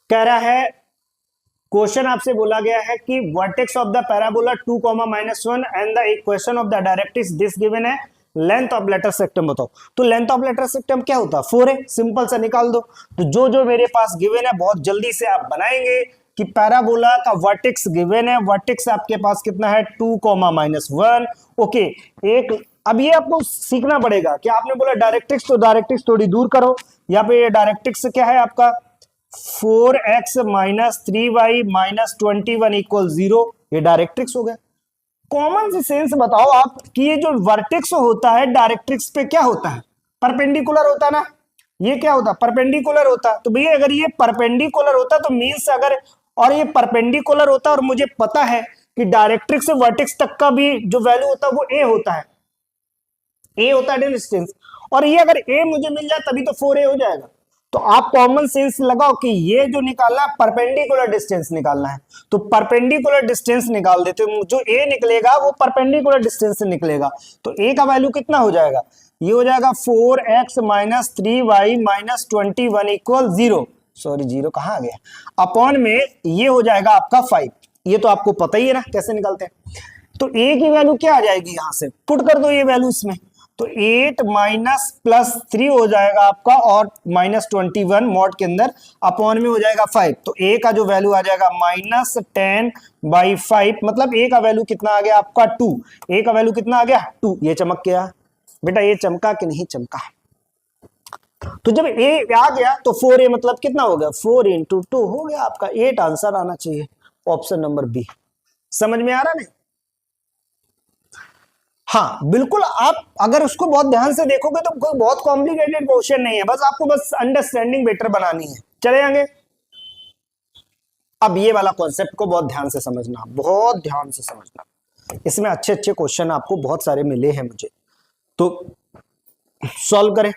कह रहा है, क्वेश्चन आपसे बोला गया है कि vertex of the parabola 2, -1 and the equation of the directrix this given है, लेंथ ऑफ लेटर सेक्टम बताओ। तो लेंथ ऑफ लेटर सेक्टम क्या होता है, 4 है, सिंपल सा निकाल दो। तो जो मेरे पास गिवन है बहुत जल्दी से आप बनाएंगे कि पैराबोला का वर्टेक्स गिवन है, वर्टेक्स आपके पास कितना है 2, -1। ओके, एक अब ये आपको सीखना पड़ेगा कि आपने बोला डायरेक्ट्रिक्स, तो डायरेक्ट्रिक्स थोड़ी दूर करो। यहाँ पे डायरेक्ट्रिक्स क्या है आपका 4x -3y -21 इक्वल 0, ये डायरेक्ट्रिक्स हो गया। कॉमन सी सेंस बताओ आप कि ये जो वर्टेक्स होता है डायरेक्ट्रिक्स पे क्या होता है, परपेंडिकुलर होता है ना। ये क्या होता है, परपेंडिकुलर होता है। तो भैया अगर ये परपेंडिकुलर होता तो मीन्स अगर, और ये परपेंडिकुलर होता और मुझे पता है कि डायरेक्ट्रिक्स से वर्टेक्स तक का भी जो वैल्यू होता है वो a होता है, a होता है डिस्टेंस। और ये अगर a मुझे मिल जाए तभी तो 4a हो जाएगा। तो आप कॉमन सेंस लगाओ कि ये जो निकालना है परपेंडिकुलर डिस्टेंस निकालना है, तो परपेंडिकुलर डिस्टेंस निकाल देते हो। जो a निकलेगा वो परपेंडिकुलर डिस्टेंस से निकलेगा। तो a का वैल्यू कितना हो जाएगा, ये हो जाएगा 4x -3y -21 इक्वल 0। सॉरी 0 कहाँ आ गया, अपॉन में ये हो जाएगा आपका 5। ये तो आपको पता ही है ना कैसे निकालते हैं। तो a की वैल्यू क्या आ जाएगी, यहां से पुट कर दो ये वैल्यू इसमें। तो 8 -+3 हो जाएगा आपका, और -21 मॉड के अंदर अपॉन में हो जाएगा 5। तो a का जो वैल्यू आ जाएगा -10/5, मतलब a का वैल्यू कितना आ गया आपका 2। a का वैल्यू कितना आ गया 2। ये चमक गया बेटा, ये चमका कि नहीं चमका? तो जब a आ गया तो 4a मतलब कितना हो गया, 4 × 2 हो गया आपका 8। आंसर आना चाहिए ऑप्शन नंबर बी। समझ में आ रहा नहीं? हाँ बिल्कुल, आप अगर उसको बहुत ध्यान से देखोगे तो कोई बहुत कॉम्प्लिकेटेड क्वेश्चन नहीं है, बस आपको बस अंडरस्टैंडिंग बेटर बनानी है। चले आगे। अब ये वाला कॉन्सेप्ट को बहुत ध्यान से समझना, बहुत ध्यान से समझना। इसमें अच्छे अच्छे क्वेश्चन आपको बहुत सारे मिले हैं मुझे, तो सॉल्व करें।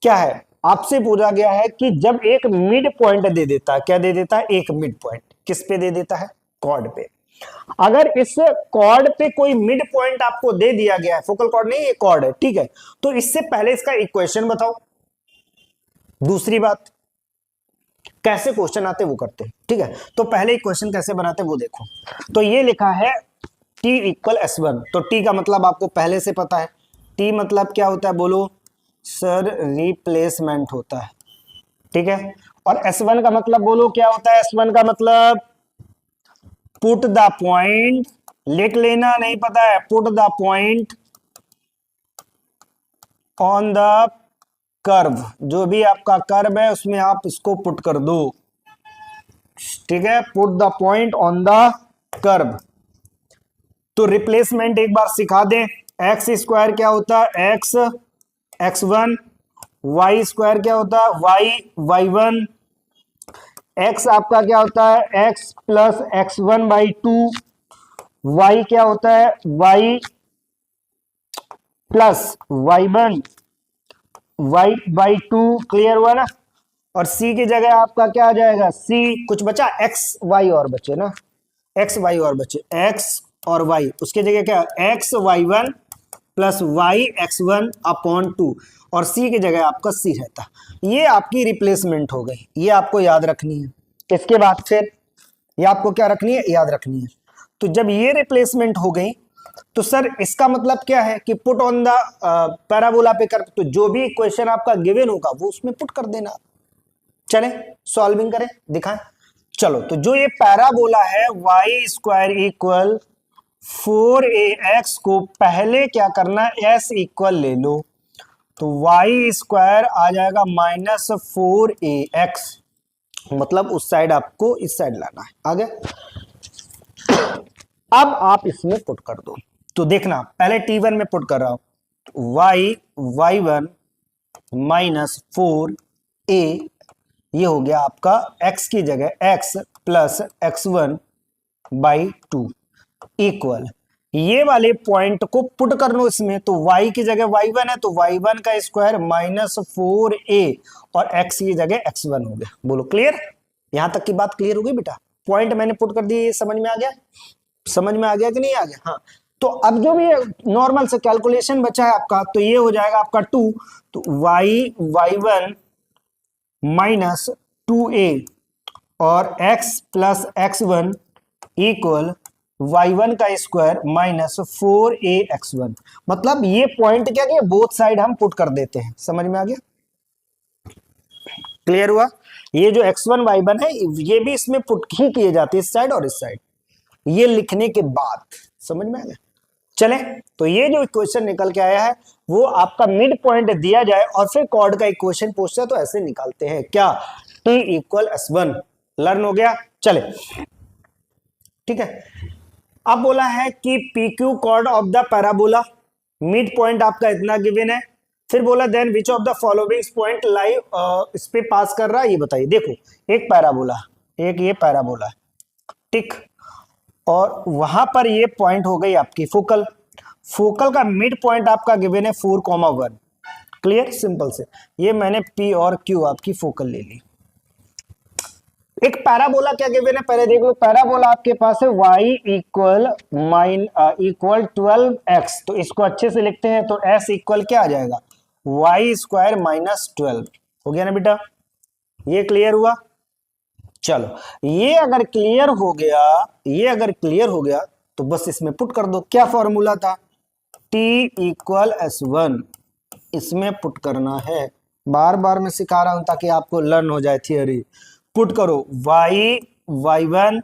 क्या है, आपसे पूछा गया है कि जब एक मिड पॉइंट दे देता है, क्या दे देता है, एक मिड पॉइंट किस पे दे देता है, कॉर्ड पे। अगर इस कॉर्ड पे कोई मिड पॉइंट आपको दे दिया गया है, फोकल कॉर्ड नहीं, ये कॉर्ड है, ठीक है, तो इससे पहले इसका इक्वेशन बताओ। दूसरी बात, कैसे क्वेश्चन आते वो करते हैं, ठीक है। तो पहले इक्वेशन कैसे बनाते वो देखो। तो ये लिखा है t = s1, तो t का मतलब आपको पहले से पता है, टी मतलब क्या होता है बोलो सर, रिप्लेसमेंट होता है, ठीक है। और S1 का मतलब बोलो क्या होता है, S1 का मतलब पुट द पॉइंट, लिख लेना नहीं पता है, put the point on the curve, जो भी आपका कर्व है उसमें आप इसको पुट कर दो, ठीक है, put the point on the curve. तो रिप्लेसमेंट एक बार सिखा दें, एक्स स्क्वायर क्या होता है, एक्स x1, वाई स्क्वायर क्या होता है, वाई y1, एक्स आपका क्या होता है एक्स प्लस x1/2, वाई क्या होता है Y plus y1 y/2, clear हुआ ना। और c की जगह आपका क्या आ जाएगा, c कुछ बचा x y और बचे ना, x y और बचे, x और y, उसके जगह क्या x y1 plus y x1/2, और c की जगह आपका c रहता। ये आपकी रिप्लेसमेंट हो गई, ये आपको याद रखनी है। इसके बाद फिर ये आपको क्या रखनी है, याद रखनी है। तो जब ये रिप्लेसमेंट हो गई तो सर इसका मतलब क्या है कि पुट ऑन द पैराबोला पे कर, तो जो भी इक्वेशन आपका गिवन होगा वो उसमें पुट कर देना। चले सॉल्विंग करें, दिखाएं। चलो, तो जो ये पैराबोला है y स्क्वायर इक्वल 4ax को पहले क्या करना है, s इक्वल ले लो, तो y स्क्वायर आ जाएगा -4ax, मतलब उस साइड आपको इस साइड लाना है, आगे। अब आप इसमें पुट कर दो, तो देखना पहले t1 में पुट कर रहा हूं, y1 -4a, ये हो गया आपका x की जगह x प्लस x1/2 इक्वल, ये वाले पॉइंट को पुट कर लो इसमें, तो y की जगह y1 है तो y1 का स्क्वायर -4a और x की जगह x1 हो गया। बोलो क्लियर, यहां तक की बात क्लियर हो गई बेटा, पॉइंट मैंने पुट कर दिए, समझ में आ गया, समझ में आ गया कि नहीं आ गया। हाँ, तो अब जो भी नॉर्मल से कैलकुलेशन बचा है आपका, तो ये हो जाएगा आपका 2, तो y1 -2a और x plus x1 equal y1 का स्क्वायर -4ax1, मतलब ये पॉइंट क्या किया, बोथ साइड हम पुट कर देते हैं, समझ में आ गया, क्लियर हुआ। ये जो x1 y1 है ये भी इसमें पुट ही किए जाते हैं, इस साइड और इस साइड, ये लिखने के बाद, समझ में आ गया। चले, तो ये जो इक्वेशन निकल के आया है वो आपका मिड पॉइंट दिया जाए और फिर कॉर्ड का इक्वेशन पूछता है तो ऐसे निकालते हैं, क्या t इक्वल s1, लर्न हो गया। चले, ठीक है। अब बोला है कि PQ chord of the parabola, mid point आपका इतना गिवन है, फिर बोला then which of the following point lie, इस पे पास कर रहा है, ये बताइए। देखो एक पैराबोला, एक ये पैराबोला, टिक, और वहां पर ये पॉइंट हो गई आपकी फोकल, फोकल का मिड पॉइंट आपका गिवन है 4,1, क्लियर, सिंपल से, ये मैंने P और Q आपकी फोकल ले ली। एक पैराबोला क्या गिवन है, पहले देख लो, पैराबोला आपके पास है y इक्वल 12x, तो इसको अच्छे से लिखते हैं, तो s इक्वल क्या आ जाएगा, y स्क्वायर -12, हो गया ना बेटा, ये क्लियर हुआ। चलो, ये अगर क्लियर हो गया, ये अगर क्लियर हो गया तो बस इसमें पुट कर दो, क्या फॉर्मूला था, t इक्वल s1, इसमें पुट करना है, बार बार मैं सिखा रहा हूं ताकि आपको लर्न हो जाए थियरी। पुट करो y1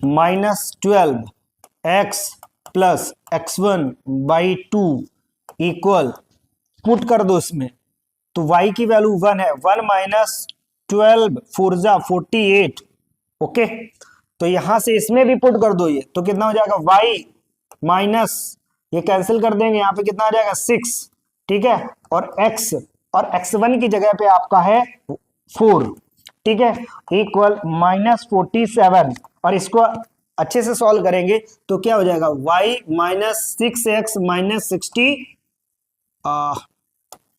-12 x plus x1/2 equal, put कर दो इसमें, तो y की वैल्यू 1 है, 1 -12 4 48, ओके, तो यहां से इसमें भी पुट कर दो, ये तो कितना हो जाएगा, y माइनस, ये कैंसिल कर देंगे, यहाँ पे कितना आ जाएगा 6, ठीक है, और x, और x1 की जगह पे आपका है 4, ठीक है, इक्वल -47, और इसको अच्छे से सॉल्व करेंगे तो क्या हो जाएगा, y -6x -60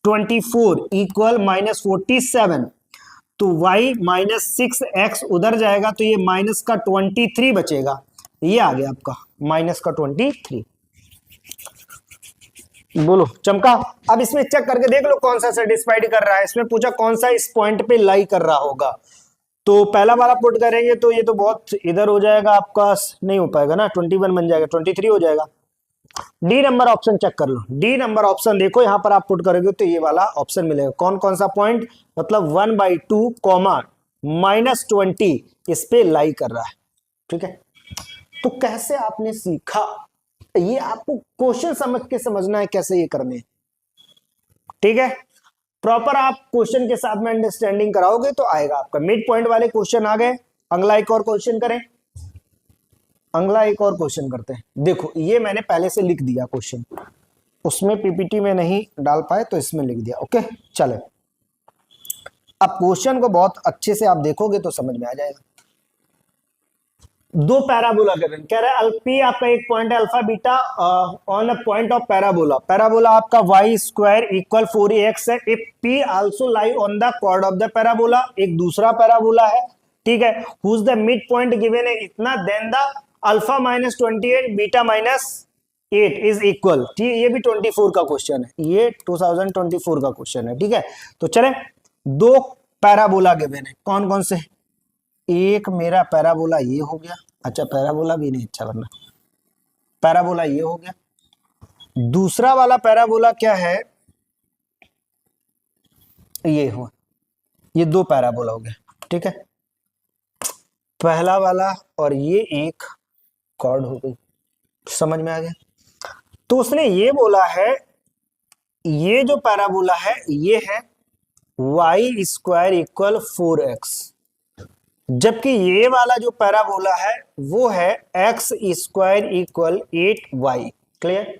24 इक्वल -47, तो y -6x उधर जाएगा तो ये माइनस का 23 बचेगा, ये आ गया आपका -23। बोलो चमका। अब इसमें चेक करके देख लो कौन सा सेटिस्फाइड कर रहा है, इसमें पूछा कौन सा इस पॉइंट पे लाई कर रहा होगा, तो पहला वाला पुट करेंगे तो ये तो बहुत इधर हो जाएगा आपका, नहीं हो पाएगा ना, 21 बन जाएगा, 23 हो जाएगा, डी नंबर ऑप्शन चेक कर लो, डी नंबर ऑप्शन देखो, यहां पर आप पुट करोगे तो ये वाला ऑप्शन मिलेगा। कौन कौन सा पॉइंट, मतलब 1/2 कॉमा -20 इस पे लाई कर रहा है। ठीक है, तो कैसे आपने सीखा, ये आपको क्वेश्चन समझ के समझना है कैसे ये करने हैं। ठीक है, प्रॉपर आप क्वेश्चन के साथ में अंडरस्टैंडिंग कराओगे तो आएगा आपका। मिड पॉइंट वाले क्वेश्चन आ गए, अगला एक और क्वेश्चन करें, अगला एक और क्वेश्चन करते हैं। देखो ये मैंने पहले से लिख दिया क्वेश्चन, उसमें पीपीटी में नहीं डाल पाए तो इसमें लिख दिया। ओके चले, अब क्वेश्चन को बहुत अच्छे से आप देखोगे तो समझ में आ जाएगा। दो पैराबोला गिवन, कह रहा है पी आपका एक पॉइंट है alpha beta on a point of parabola, parabola आपका y स्क्वायर इक्वल 4ax है। If p also lie on the chord of the parabola, एक दूसरा पैराबोला है, ठीक है, whose the mid point given है इतना, then the alpha -28 beta -8 is equal. ठीक, ये भी 24 का क्वेश्चन है, ये 2024 का क्वेश्चन है। ठीक है, तो चले, दो पैराबोला गिवन है, कौन कौन से, एक मेरा पैराबोला ये हो गया, अच्छा पैराबोला भी नहीं, अच्छा वरना पैराबोला ये हो गया, दूसरा वाला पैराबोला क्या है, ये हुआ, ये दो पैराबोला हो गया। ठीक है, पहला वाला और ये एक कॉर्ड हो गई, समझ में आ गया। तो उसने ये बोला है, ये जो पैराबोला है ये है y स्क्वायर इक्वल 4x, जबकि ये वाला जो पैराबोला है वो है x square equal 8y। Clear.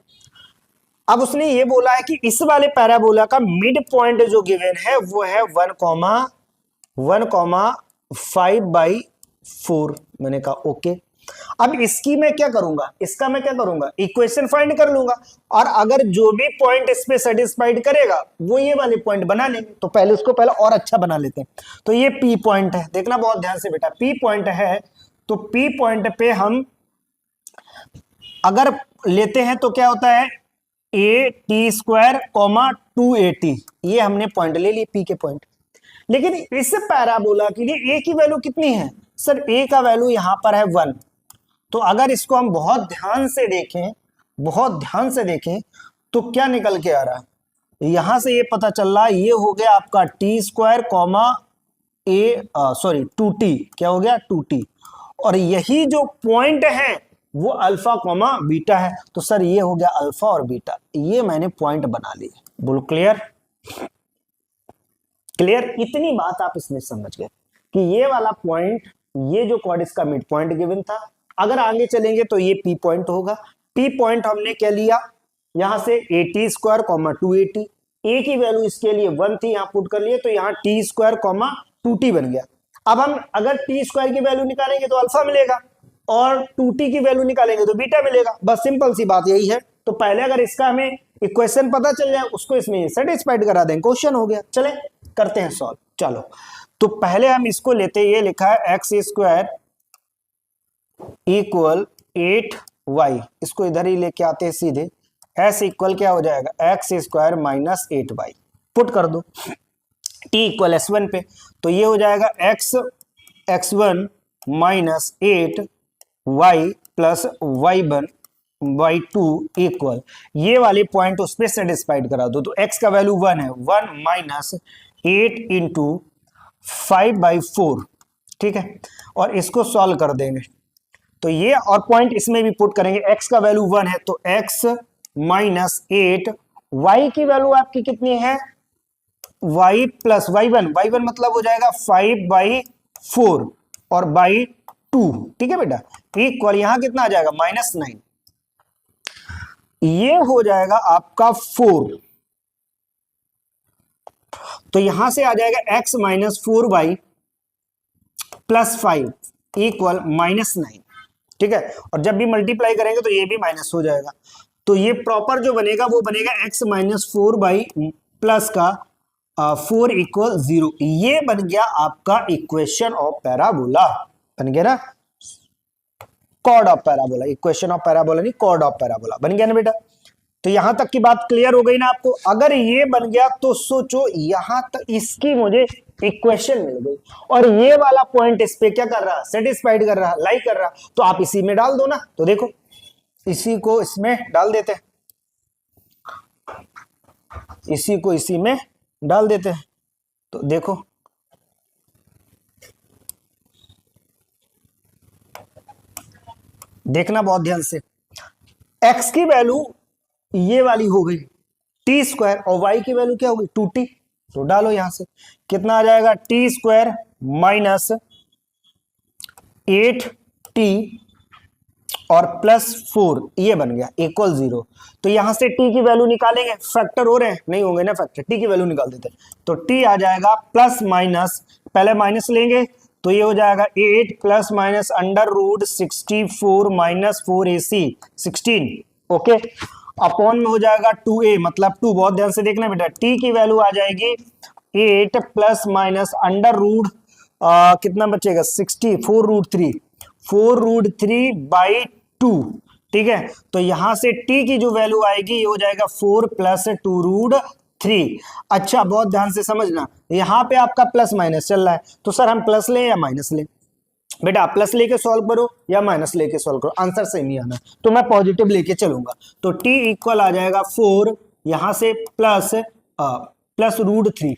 अब उसने ये बोला है कि इस वाले पैराबोला का मिड पॉइंट जो गिवन है वो है 1,5/4। मैंने कहा ओके। अब इसकी मैं क्या करूंगा, इसका मैं क्या करूंगा, इक्वेशन फाइंड कर लूंगा, और अगर जो भी पॉइंट इस पे सेटिस्फाइड करेगा वो ये वाले पॉइंट बना लेंगे। तो पहले उसको पहले और अच्छा बना लेते हैं। तो ये पी पॉइंट है, देखना बहुत ध्यान से बेटा, पी पॉइंट है, तो पी पॉइंट पे हम अगर लेते हैं तो क्या होता है, a t² 2at, ये हमने पॉइंट ले लिए पी के पॉइंट। लेकिन इस पैराबोला के लिए a की वैल्यू कितनी है सर, a का वैल्यू यहां पर है 1। तो अगर इसको हम बहुत ध्यान से देखें, बहुत ध्यान से देखें तो क्या निकल के आ रहा है, यहां से ये पता चल रहा है, ये हो गया आपका t² सॉरी 2t, क्या हो गया 2t, और यही जो पॉइंट है वो अल्फा कॉमा बीटा है। तो सर ये हो गया अल्फा और बीटा, ये मैंने पॉइंट बना लिए। बोलो क्लियर, क्लियर। इतनी बात आप इसमें समझ गए कि ये वाला पॉइंट, ये जो कॉर्ड इसका मिड पॉइंट गिवन था। अगर आगे चलेंगे तो ये पी पॉइंट होगा। पी पॉइंट हमने क्या लिया, यहां से at² 2at, a की वैल्यू इसके लिए 1 थी, यहां पुट कर लिए, तो यहां t² 2t बन गया। अब हम अगर t² की वैल्यू निकालेंगे तो अल्फा मिलेगा, और 2t की वैल्यू निकालेंगे तो बीटा मिलेगा। बस सिंपल सी बात यही है। तो पहले अगर इसका हमें इक्वेशन पता चल जाए, उसको इसमें सेटिस्फाइड करा दें, क्वेश्चन हो गया। चले करते हैं सॉल्व। चलो, तो पहले हम इसको लेते, ये लिखा है x² इक्वल 8y, इसको इधर ही लेके आते हैं सीधे, s इक्वल क्या हो जाएगा, x² -8y, पुट कर दो t इक्वल s1 पे, तो ये हो जाएगा x1 -8y plus y2 equal, ये वाले पॉइंट उस पर सेटिस्फाइड करा दो। तो x का वैल्यू 1 है, 1 -8 इंटू 5/4, ठीक है, और इसको सॉल्व कर देंगे तो ये, और पॉइंट इसमें भी पुट करेंगे, x का वैल्यू 1 है तो x -8, y की वैल्यू आपकी कितनी है, y प्लस y1 मतलब हो जाएगा 5/4 और by2, ठीक है बेटा, इक्वल यहां कितना आ जाएगा -9, ये हो जाएगा आपका 4, तो यहां से आ जाएगा x -4y प्लस 5 इक्वल -9, ठीक है, और जब भी मल्टीप्लाई करेंगे तो ये भी माइनस हो जाएगा। तो ये प्रॉपर जो बनेगा वो बनेगा x -4y प्लस का 4 इक्वल 0, ये बन गया आपका इक्वेशन ऑफ पैराबोला, बन गया ना, chord of parabola, equation of parabola नहीं, कॉर्ड ऑफ पैराबोला बन गया ना बेटा। तो यहां तक की बात क्लियर हो गई ना आपको। अगर ये बन गया तो सोचो यहां तक इसकी मुझे इक्वेशन मिल गई, और ये वाला पॉइंट इस पे क्या कर रहा, सेटिस्फाइड कर रहा, लाइक कर रहा, तो आप इसी में डाल दो ना। तो देखो इसी को इसमें डाल देते हैं, इसी को इसी में डाल देते हैं। तो देखो देखना बहुत ध्यान से, x की वैल्यू ये वाली हो गई टी स्क्वायर और y की वैल्यू क्या होगी 2t। तो डालो यहां से, कितना आ जाएगा टी स्क्वायर माइनस 8t और प्लस 4, ये बन गया इक्वल 0। तो यहां से t की वैल्यू निकालेंगे, फैक्टर हो रहे हैं नहीं होंगे ना फैक्टर, t की वैल्यू निकाल देते हैं। तो t आ जाएगा प्लस माइनस, पहले माइनस लेंगे तो ये हो जाएगा 8 plus minus under root 64 minus 4ac 16, okay. Upon में हो जाएगा 2a मतलब 2, बहुत ध्यान से देखना बेटा, t की वैल्यू आ जाएगी 8 प्लस माइनस अंडर रूट कितना बचेगा 64 रूट 3, 4 रूट 3 बाई 2, ठीक है। तो यहां से t की जो वैल्यू आएगी ये हो जाएगा 4 प्लस 2 रूट 3। अच्छा बहुत ध्यान से समझना, यहां पे आपका प्लस माइनस चल रहा है, तो सर हम प्लस लें या माइनस लें? बेटा प्लस लेके सॉल्व करो या माइनस लेके सॉल्व करो, आंसर सेम ही आना। तो मैं पॉजिटिव लेके चलूंगा, तो t इक्वल आ जाएगा 4, यहां से प्लस रूट 3,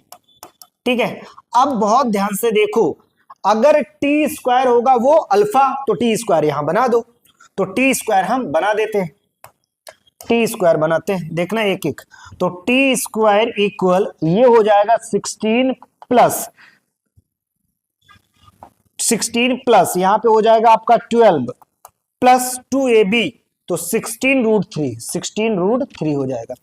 ठीक है। अब बहुत ध्यान से देखो, अगर टी स्क्वायर होगा वो अल्फा, तो टी स्क्वायर यहां बना दो, तो टी स्क्वायर हम बना देते हैं, टी स्क्वायर बनाते हैं, देखना एक एक। तो टी स्क्वायर इक्वल ये हो जाएगा 16 प्लस यहां पे हो जाएगा आपका 12 प्लस 2ab, तो 16 रूट 3 हो जाएगा।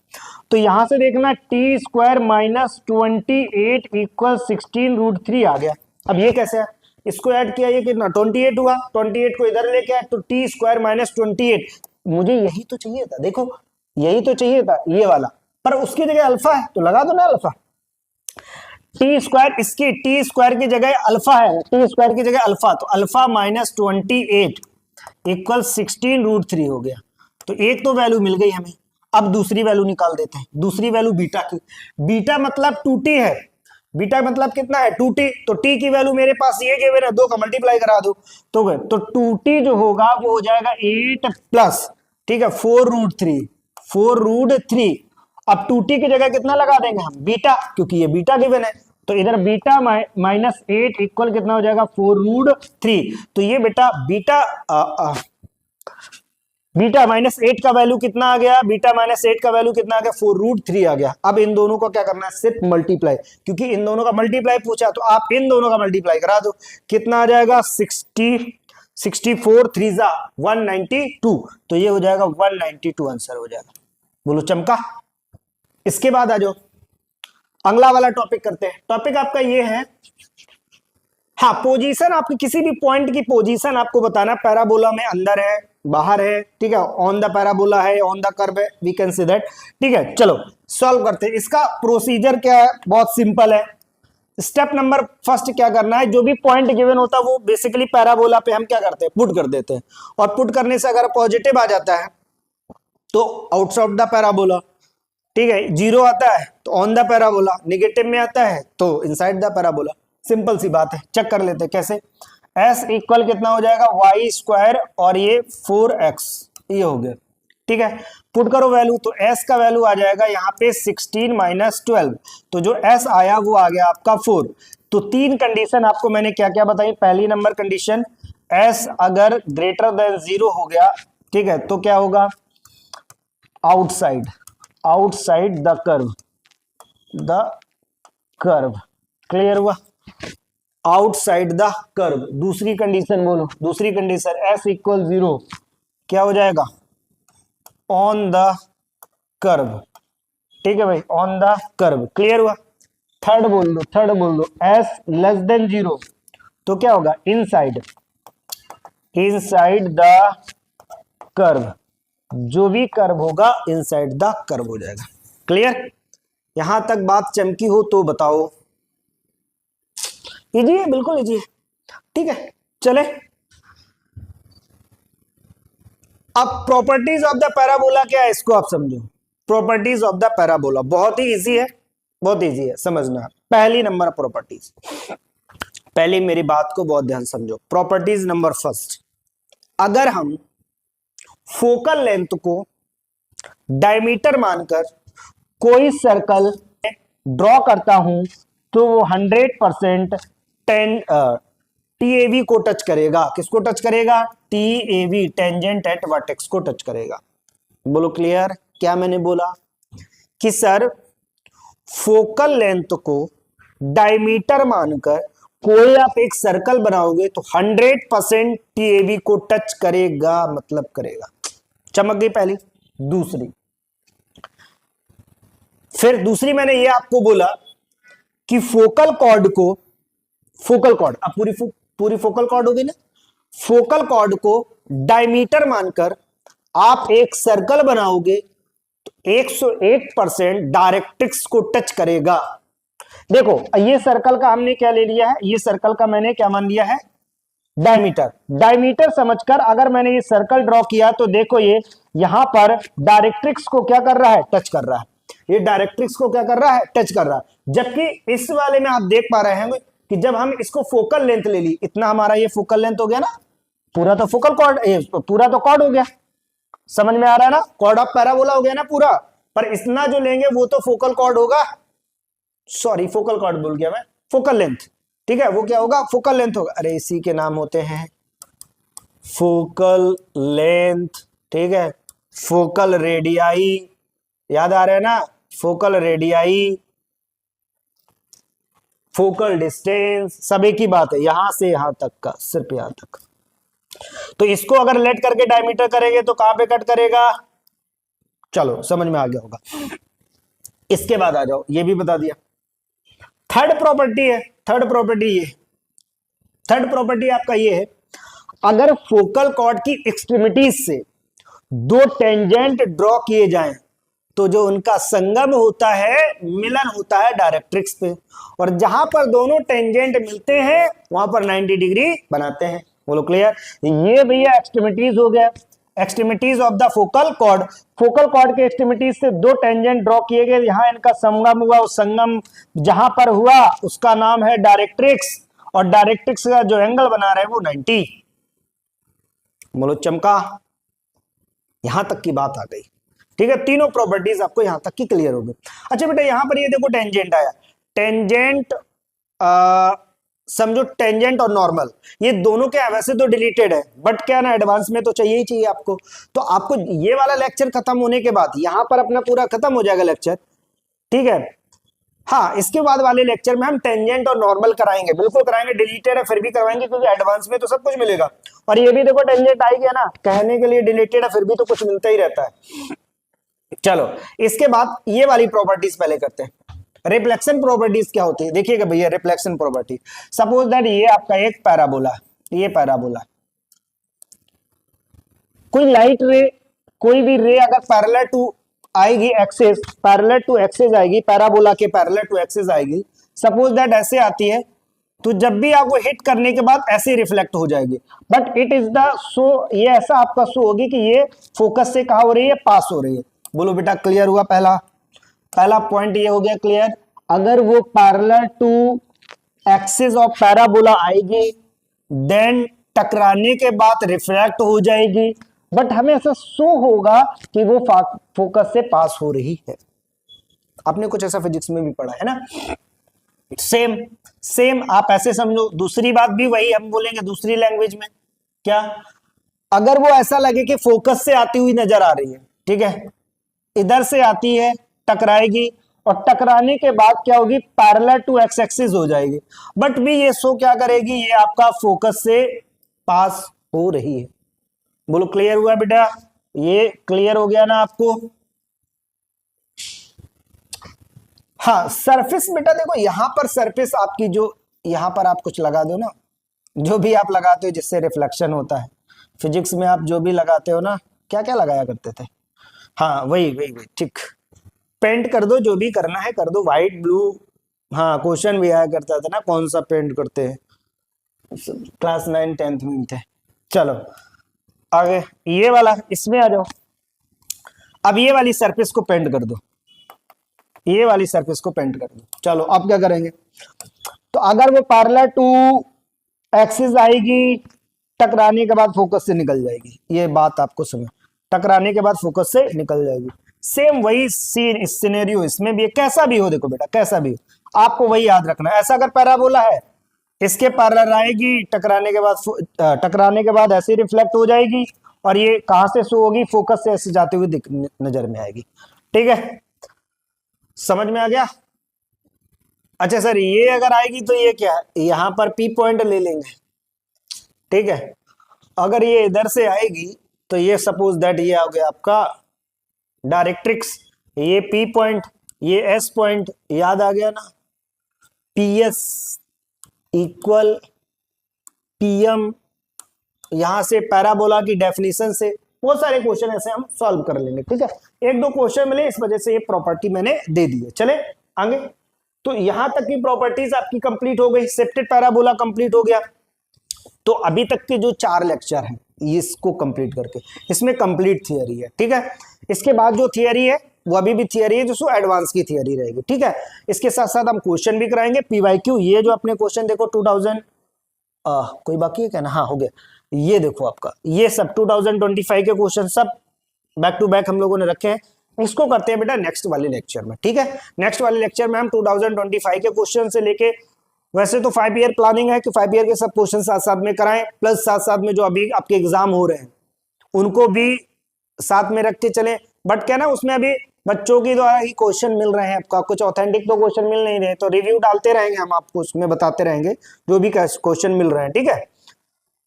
तो यहां से देखना T square minus 28 equal 16 root 3 आ गया। अब ये कैसे है, इसको ऐड किया, ये कितना 28 हुआ, 28 को इधर लेके आए तो टी स्क्वायर माइनस 28, मुझे यही तो चाहिए था, देखो यही तो चाहिए था ये वाला, पर उसकी जगह अल्फा है तो लगा दो ना अल्फा। टी स्क्वायर, इसकी टी स्क्वायर की जगह अल्फा है, टी स्क्वायर की जगह अल्फा, तो अल्फा माइनस 28 इक्वल 16 रूट 3 हो गया। तो एक तो वैल्यू मिल गई हमें, अब दूसरी वैल्यू निकाल देते हैं, दूसरी वैल्यू बीटा की। बीटा मतलब 2t है, बीटा मतलब कितना है 2t, तो t की वैल्यू मेरे पास ये गिवन है, 2 का मल्टीप्लाई करा दो तो 2t जो होगा वो हो जाएगा 8 प्लस, ठीक है 4 रूट 3। अब 2t की जगह कितना लगा देंगे हम बीटा, क्योंकि ये बीटा गिवन है, तो इधर बीटा माइनस 8 इक्वल कितना हो जाएगा 4 रूट 3। तो ये बेटा बीटा माइनस 8 का वैल्यू कितना आ गया, बीटा माइनस 8 का वैल्यू कितना आ गया 4 रूट 3 आ गया। अब इन दोनों को क्या करना है, सिर्फ मल्टीप्लाई, क्योंकि इन दोनों का मल्टीप्लाई पूछा तो आप इन दोनों का मल्टीप्लाई करा दो, कितना आ जाएगा 64 3 जा 192, तो ये हो जाएगा 192 आंसर हो जाएगा। बोलो चमका। इसके बाद आ जाओ अगला वाला टॉपिक करते हैं। टॉपिक आपका ये है, हाँ पोजीशन, आपकी किसी भी पॉइंट की पोजीशन आपको बताना, पैराबोला में अंदर है बाहर है, ठीक है, ऑन द पैराबोला है, ऑन द कर्व है, वी कैन सी दैट, ठीक है। चलो सॉल्व करते हैं। इसका प्रोसीजर क्या है, बहुत सिंपल है। स्टेप नंबर फर्स्ट क्या करना है, जो भी पॉइंट गिवन होता है वो बेसिकली पैराबोला पे हम क्या करते हैं पुट कर देते हैं, और पुट करने से अगर पॉजिटिव आ जाता है तो आउटसाइड द पैराबोला, ठीक है, 0 आता है तो ऑन द पैराबोला, नेगेटिव में आता है तो इनसाइड द पैराबोला। सिंपल सी बात है, चेक कर लेते हैं कैसे। s इक्वल कितना हो जाएगा y स्क्वायर और ये 4x, ये हो गया, ठीक है। पुट करो वैल्यू, तो s का वैल्यू आ जाएगा यहाँ पे 16 माइनस 12, तो जो s आया वो आ गया आपका 4। तो 3 कंडीशन आपको मैंने क्या क्या बताई। पहली नंबर कंडीशन, s अगर ग्रेटर देन 0 हो गया, ठीक है, तो क्या होगा आउटसाइड द कर्व, क्लियर हुआ, आउटसाइड द कर्व। दूसरी कंडीशन बोलो, दूसरी कंडीशन s इक्वल 0 क्या हो जाएगा ऑन द कर्व, ठीक है भाई, ऑन द कर्व, क्लियर हुआ। थर्ड बोल दो s लेस देन 0 तो क्या होगा इनसाइड द कर्व, जो भी कर्व होगा इनसाइड द कर्व हो जाएगा। क्लियर, यहां तक बात चमकी हो तो बताओ। इजी है, बिल्कुल इजी है, ठीक है। चले अब प्रॉपर्टीज ऑफ द पैराबोला क्या है, इसको आप समझो। प्रॉपर्टीज ऑफ द पैराबोला बहुत ही इजी है, बहुत इजी है समझना। पहली नंबर प्रॉपर्टीज, पहले मेरी बात को बहुत ध्यान समझो। प्रॉपर्टीज नंबर फर्स्ट, अगर हम फोकल लेंथ को डायमीटर मानकर कोई सर्कल ड्रॉ करता हूं तो वो 100% टीएवी को टच करेगा। किसको टच करेगा? टीएवी, टेंजेंट एट वर्टेक्स को टच करेगा। बोलो क्लियर? क्या मैंने बोला कि सर फोकल लेंथ को डायमीटर मानकर कोई आप एक सर्कल बनाओगे तो 100% टीएवी को टच करेगा, मतलब करेगा। चमक गई पहली। दूसरी, फिर दूसरी मैंने ये आपको बोला कि फोकल कॉर्ड को, फोकल कॉर्ड अब पूरी फोकल कॉर्ड होगी ना, फोकल कॉर्ड को डायमीटर मानकर आप एक सर्कल बनाओगे तो 101% डायरेक्ट्रिक्स को टच करेगा। देखो ये सर्कल का हमने क्या ले लिया है, ये सर्कल का मैंने क्या मान लिया है? डायमीटर। डायमीटर समझकर अगर मैंने ये सर्कल ड्रॉ किया तो देखो ये यहां पर डायरेक्ट्रिक्स को क्या कर रहा है? टच कर रहा है। ये डायरेक्ट्रिक्स को क्या कर रहा है? टच कर रहा है। जबकि इस वाले में आप देख पा रहे हैं कि जब हम इसको फोकल लेंथ ले ली, इतना हमारा ये फोकल लेंथ हो गया ना, पूरा तो फोकल कॉर्ड, पूरा तो कॉर्ड हो गया। समझ में आ रहा है ना? कॉर्ड ऑफ पैराबोला हो गया ना पूरा, पर इतना जो लेंगे वो तो फोकल कॉर्ड होगा। सॉरी, फोकल कॉर्ड बोल गया मैं, फोकल लेंथ। ठीक है, वो क्या होगा? फोकल लेंथ होगा। अरे इसी के नाम होते हैं फोकल लेंथ। ठीक है, फोकल रेडियाई, याद आ रहा है ना? फोकल रेडियाई, फोकल डिस्टेंस, सब एक ही बात है, यहां से यहां तक का, सिर्फ यहां तक। तो इसको अगर लेट करके डायमीटर करेंगे तो कहां पे कट करेगा? चलो समझ में आ गया होगा। इसके बाद आ जाओ, ये भी बता दिया। थर्ड प्रॉपर्टी है, थर्ड प्रॉपर्टी ये, थर्ड प्रॉपर्टी आपका ये है, अगर फोकल कॉर्ड की एक्सट्रीमिटीज से दो टेंजेंट ड्रॉ किए जाएं तो जो उनका संगम होता है, मिलन होता है डायरेक्ट्रिक्स पे, और जहां पर दोनों टेंजेंट मिलते हैं वहां पर 90 डिग्री बनाते हैं। बोलो क्लियर? ये भैया एक्सट्रीमिटीज हो गया, extremities of the focal cord. Focal cord के एक्सट्रीमिटीज से दो टेंजेंट ड्रॉ किए गए, यहां इनका संगम हुआ, उस संगम जहां पर हुआ उसका नाम है डायरेक्ट्रिक्स, और डायरेक्ट्रिक्स का जो एंगल बना रहा है वो 90। बोलो चमका? यहां तक की बात आ गई। ठीक है, तीनों प्रॉपर्टीज आपको यहां तक की क्लियर हो गई। अच्छा बेटा, यहां पर ये देखो टेंजेंट आया, टेंजेंट समझो टेंजेंट और नॉर्मल, ये दोनों क्या है? वैसे तो डिलीटेड है, बट क्या ना एडवांस में तो चाहिए ही चाहिए आपको। तो आपको ये वाला लेक्चर खत्म होने के बाद यहां पर अपना पूरा खत्म हो जाएगा लेक्चर। ठीक है, हाँ, इसके बाद वाले लेक्चर में हम टेंजेंट और नॉर्मल कराएंगे, बिल्कुल कराएंगे, डिलीटेड है फिर भी करवाएंगे, क्योंकि एडवांस में तो सब कुछ मिलेगा। और ये भी देखो टेंजेंट आई गया ना, कहने के लिए डिलीटेड है फिर भी तो कुछ मिलता ही रहता है। चलो इसके बाद ये वाली प्रॉपर्टीज पहले करते हैं। रिफ्लेक्शन प्रॉपर्टीज क्या होती है? देखिएगा भैया, रिफ्लेक्शन प्रॉपर्टी, सपोज दैट ये आपका एक पैराबोला, ये पैराबोला, कोई लाइट रे, कोई भी रे अगर पैरेलल टू आएगी एक्सिस, पैरेलल टू एक्सिस आएगी, पैराबोला के पैरेलल टू एक्सिस आएगी, सपोज दैट ऐसे आती है, तो जब भी आपको हिट करने के बाद ऐसे रिफ्लेक्ट हो जाएगी। But it is the so, ये ऐसा आपका शो होगी कि ये फोकस से कहा हो रही है? पास हो रही है। बोलो बेटा क्लियर हुआ? पहला पॉइंट ये हो गया क्लियर। अगर वो parallel to axis of parabola आएगी देन टकराने के बाद रिफ्रैक्ट हो जाएगी, बट हमें ऐसा शो होगा कि वो फोकस से पास हो रही है। आपने कुछ ऐसा फिजिक्स में भी पढ़ा है ना? सेम सेम आप ऐसे समझो। दूसरी बात भी वही हम बोलेंगे दूसरी लैंग्वेज में, क्या? अगर वो ऐसा लगे कि फोकस से आती हुई नजर आ रही है, ठीक है, इधर से आती है, टकराएगी, और टकराने के बाद क्या होगी? पैरेलल टू एक्स एक्सिस हो जाएगी, बट भी ये शो क्या करेगी? ये आपका फोकस से पास हो रही है। बोलो क्लियर हुआ बेटा? ये क्लियर हो गया ना आपको? हाँ, सरफेस बेटा देखो, यहां पर सरफेस आपकी जो यहां पर आप कुछ लगा दो ना, जो भी आप लगाते हो जिससे रिफ्लेक्शन होता है, फिजिक्स में आप जो भी लगाते हो ना, क्या क्या लगाया करते थे? हाँ वही वही वही, ठीक, पेंट कर दो, जो भी करना है कर दो, व्हाइट ब्लू। हाँ, क्वेश्चन भी आया करता था ना, कौन सा पेंट करते हैं, क्लास 9 10th में थे। चलो आगे ये वाला, इसमें आ जाओ। अब ये वाली सरफेस को पेंट कर दो, ये वाली सरफेस को पेंट कर दो। चलो अब क्या करेंगे? तो अगर वो पैरेलल टू एक्सिस आएगी, टकराने के बाद फोकस से निकल जाएगी, ये बात आपको समझ, टकराने के बाद फोकस से निकल जाएगी। सेम वही सीन सिनेरियो इसमें भी है, कैसा भी हो, देखो बेटा कैसा भी हो आपको वही याद रखना है। ऐसा अगर पैराबोला है, इसके पैरेलल आएगी, टकराने के बाद ऐसे रिफ्लेक्ट हो जाएगी, और ये कहां से शो होगी, फोकस से ऐसे जाते हुए नजर में आएगी। ठीक है, समझ में आ गया। अच्छा सर ये अगर आएगी तो ये क्या है, यहां पर पी पॉइंट ले लेंगे। ठीक है, अगर ये इधर से आएगी तो ये सपोज दैट ये आ गया आपका डायरेक्ट्रिक्स, ये पी पॉइंट, ये एस पॉइंट, याद आ गया ना, पी एस इक्वल पीएम। यहां से पैराबोला की डेफिनेशन से बहुत सारे क्वेश्चन ऐसे हम सॉल्व कर लेंगे। ठीक है, एक दो क्वेश्चन मिले, इस वजह से ये प्रॉपर्टी मैंने दे दी है। चले आगे, तो यहां तक की प्रॉपर्टीज आपकी कंप्लीट हो गई, शिफ्टेड पैराबोला कंप्लीट हो गया। तो अभी तक के जो 4 लेक्चर हैं इसको कंप्लीट करके, इसमें कंप्लीट थियरी है। ठीक है, इसके बाद जो थियरी है वो अभी भी थियरी है, जो एडवांस की थियरी रहेगी। ठीक है, इसके साथ साथ हम क्वेश्चन भी कराएंगे, पीवाईक्यू। ये जो अपने क्वेश्चन देखो 2000 कोई बाकी है क्या ना, हाँ हो गया, ये देखो आपका ये सब 2025 के क्वेश्चन सब बैक टू बैक हम लोगों ने रखे हैं। इसको करते हैं बेटा नेक्स्ट वाले लेक्चर में। ठीक है, नेक्स्ट वाले लेक्चर में हम 2025 के क्वेश्चन से लेके, वैसे तो 5 ईयर प्लानिंग है कि 5 ईयर के सब क्वेश्चन साथ साथ में कराएं, प्लस साथ साथ में जो अभी आपके एग्जाम हो रहे हैं उनको भी साथ में रख के चले। बट क्या ना, उसमें अभी बच्चों की द्वारा ही क्वेश्चन मिल रहे हैं, आपका कुछ ऑथेंटिक तो क्वेश्चन मिल नहीं रहे, तो रिव्यू डालते रहेंगे हम, आपको उसमें बताते रहेंगे जो भी क्वेश्चन मिल रहे हैं। ठीक है,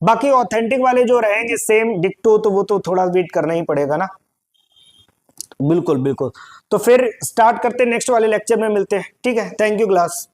बाकी ऑथेंटिक वाले जो रहेंगे सेम डिक्टो, तो वो तो थोड़ा वेट करना ही पड़ेगा ना। बिल्कुल बिल्कुल, तो फिर स्टार्ट करते हैं, नेक्स्ट वाले लेक्चर में मिलते हैं। ठीक है, थैंक यू क्लास।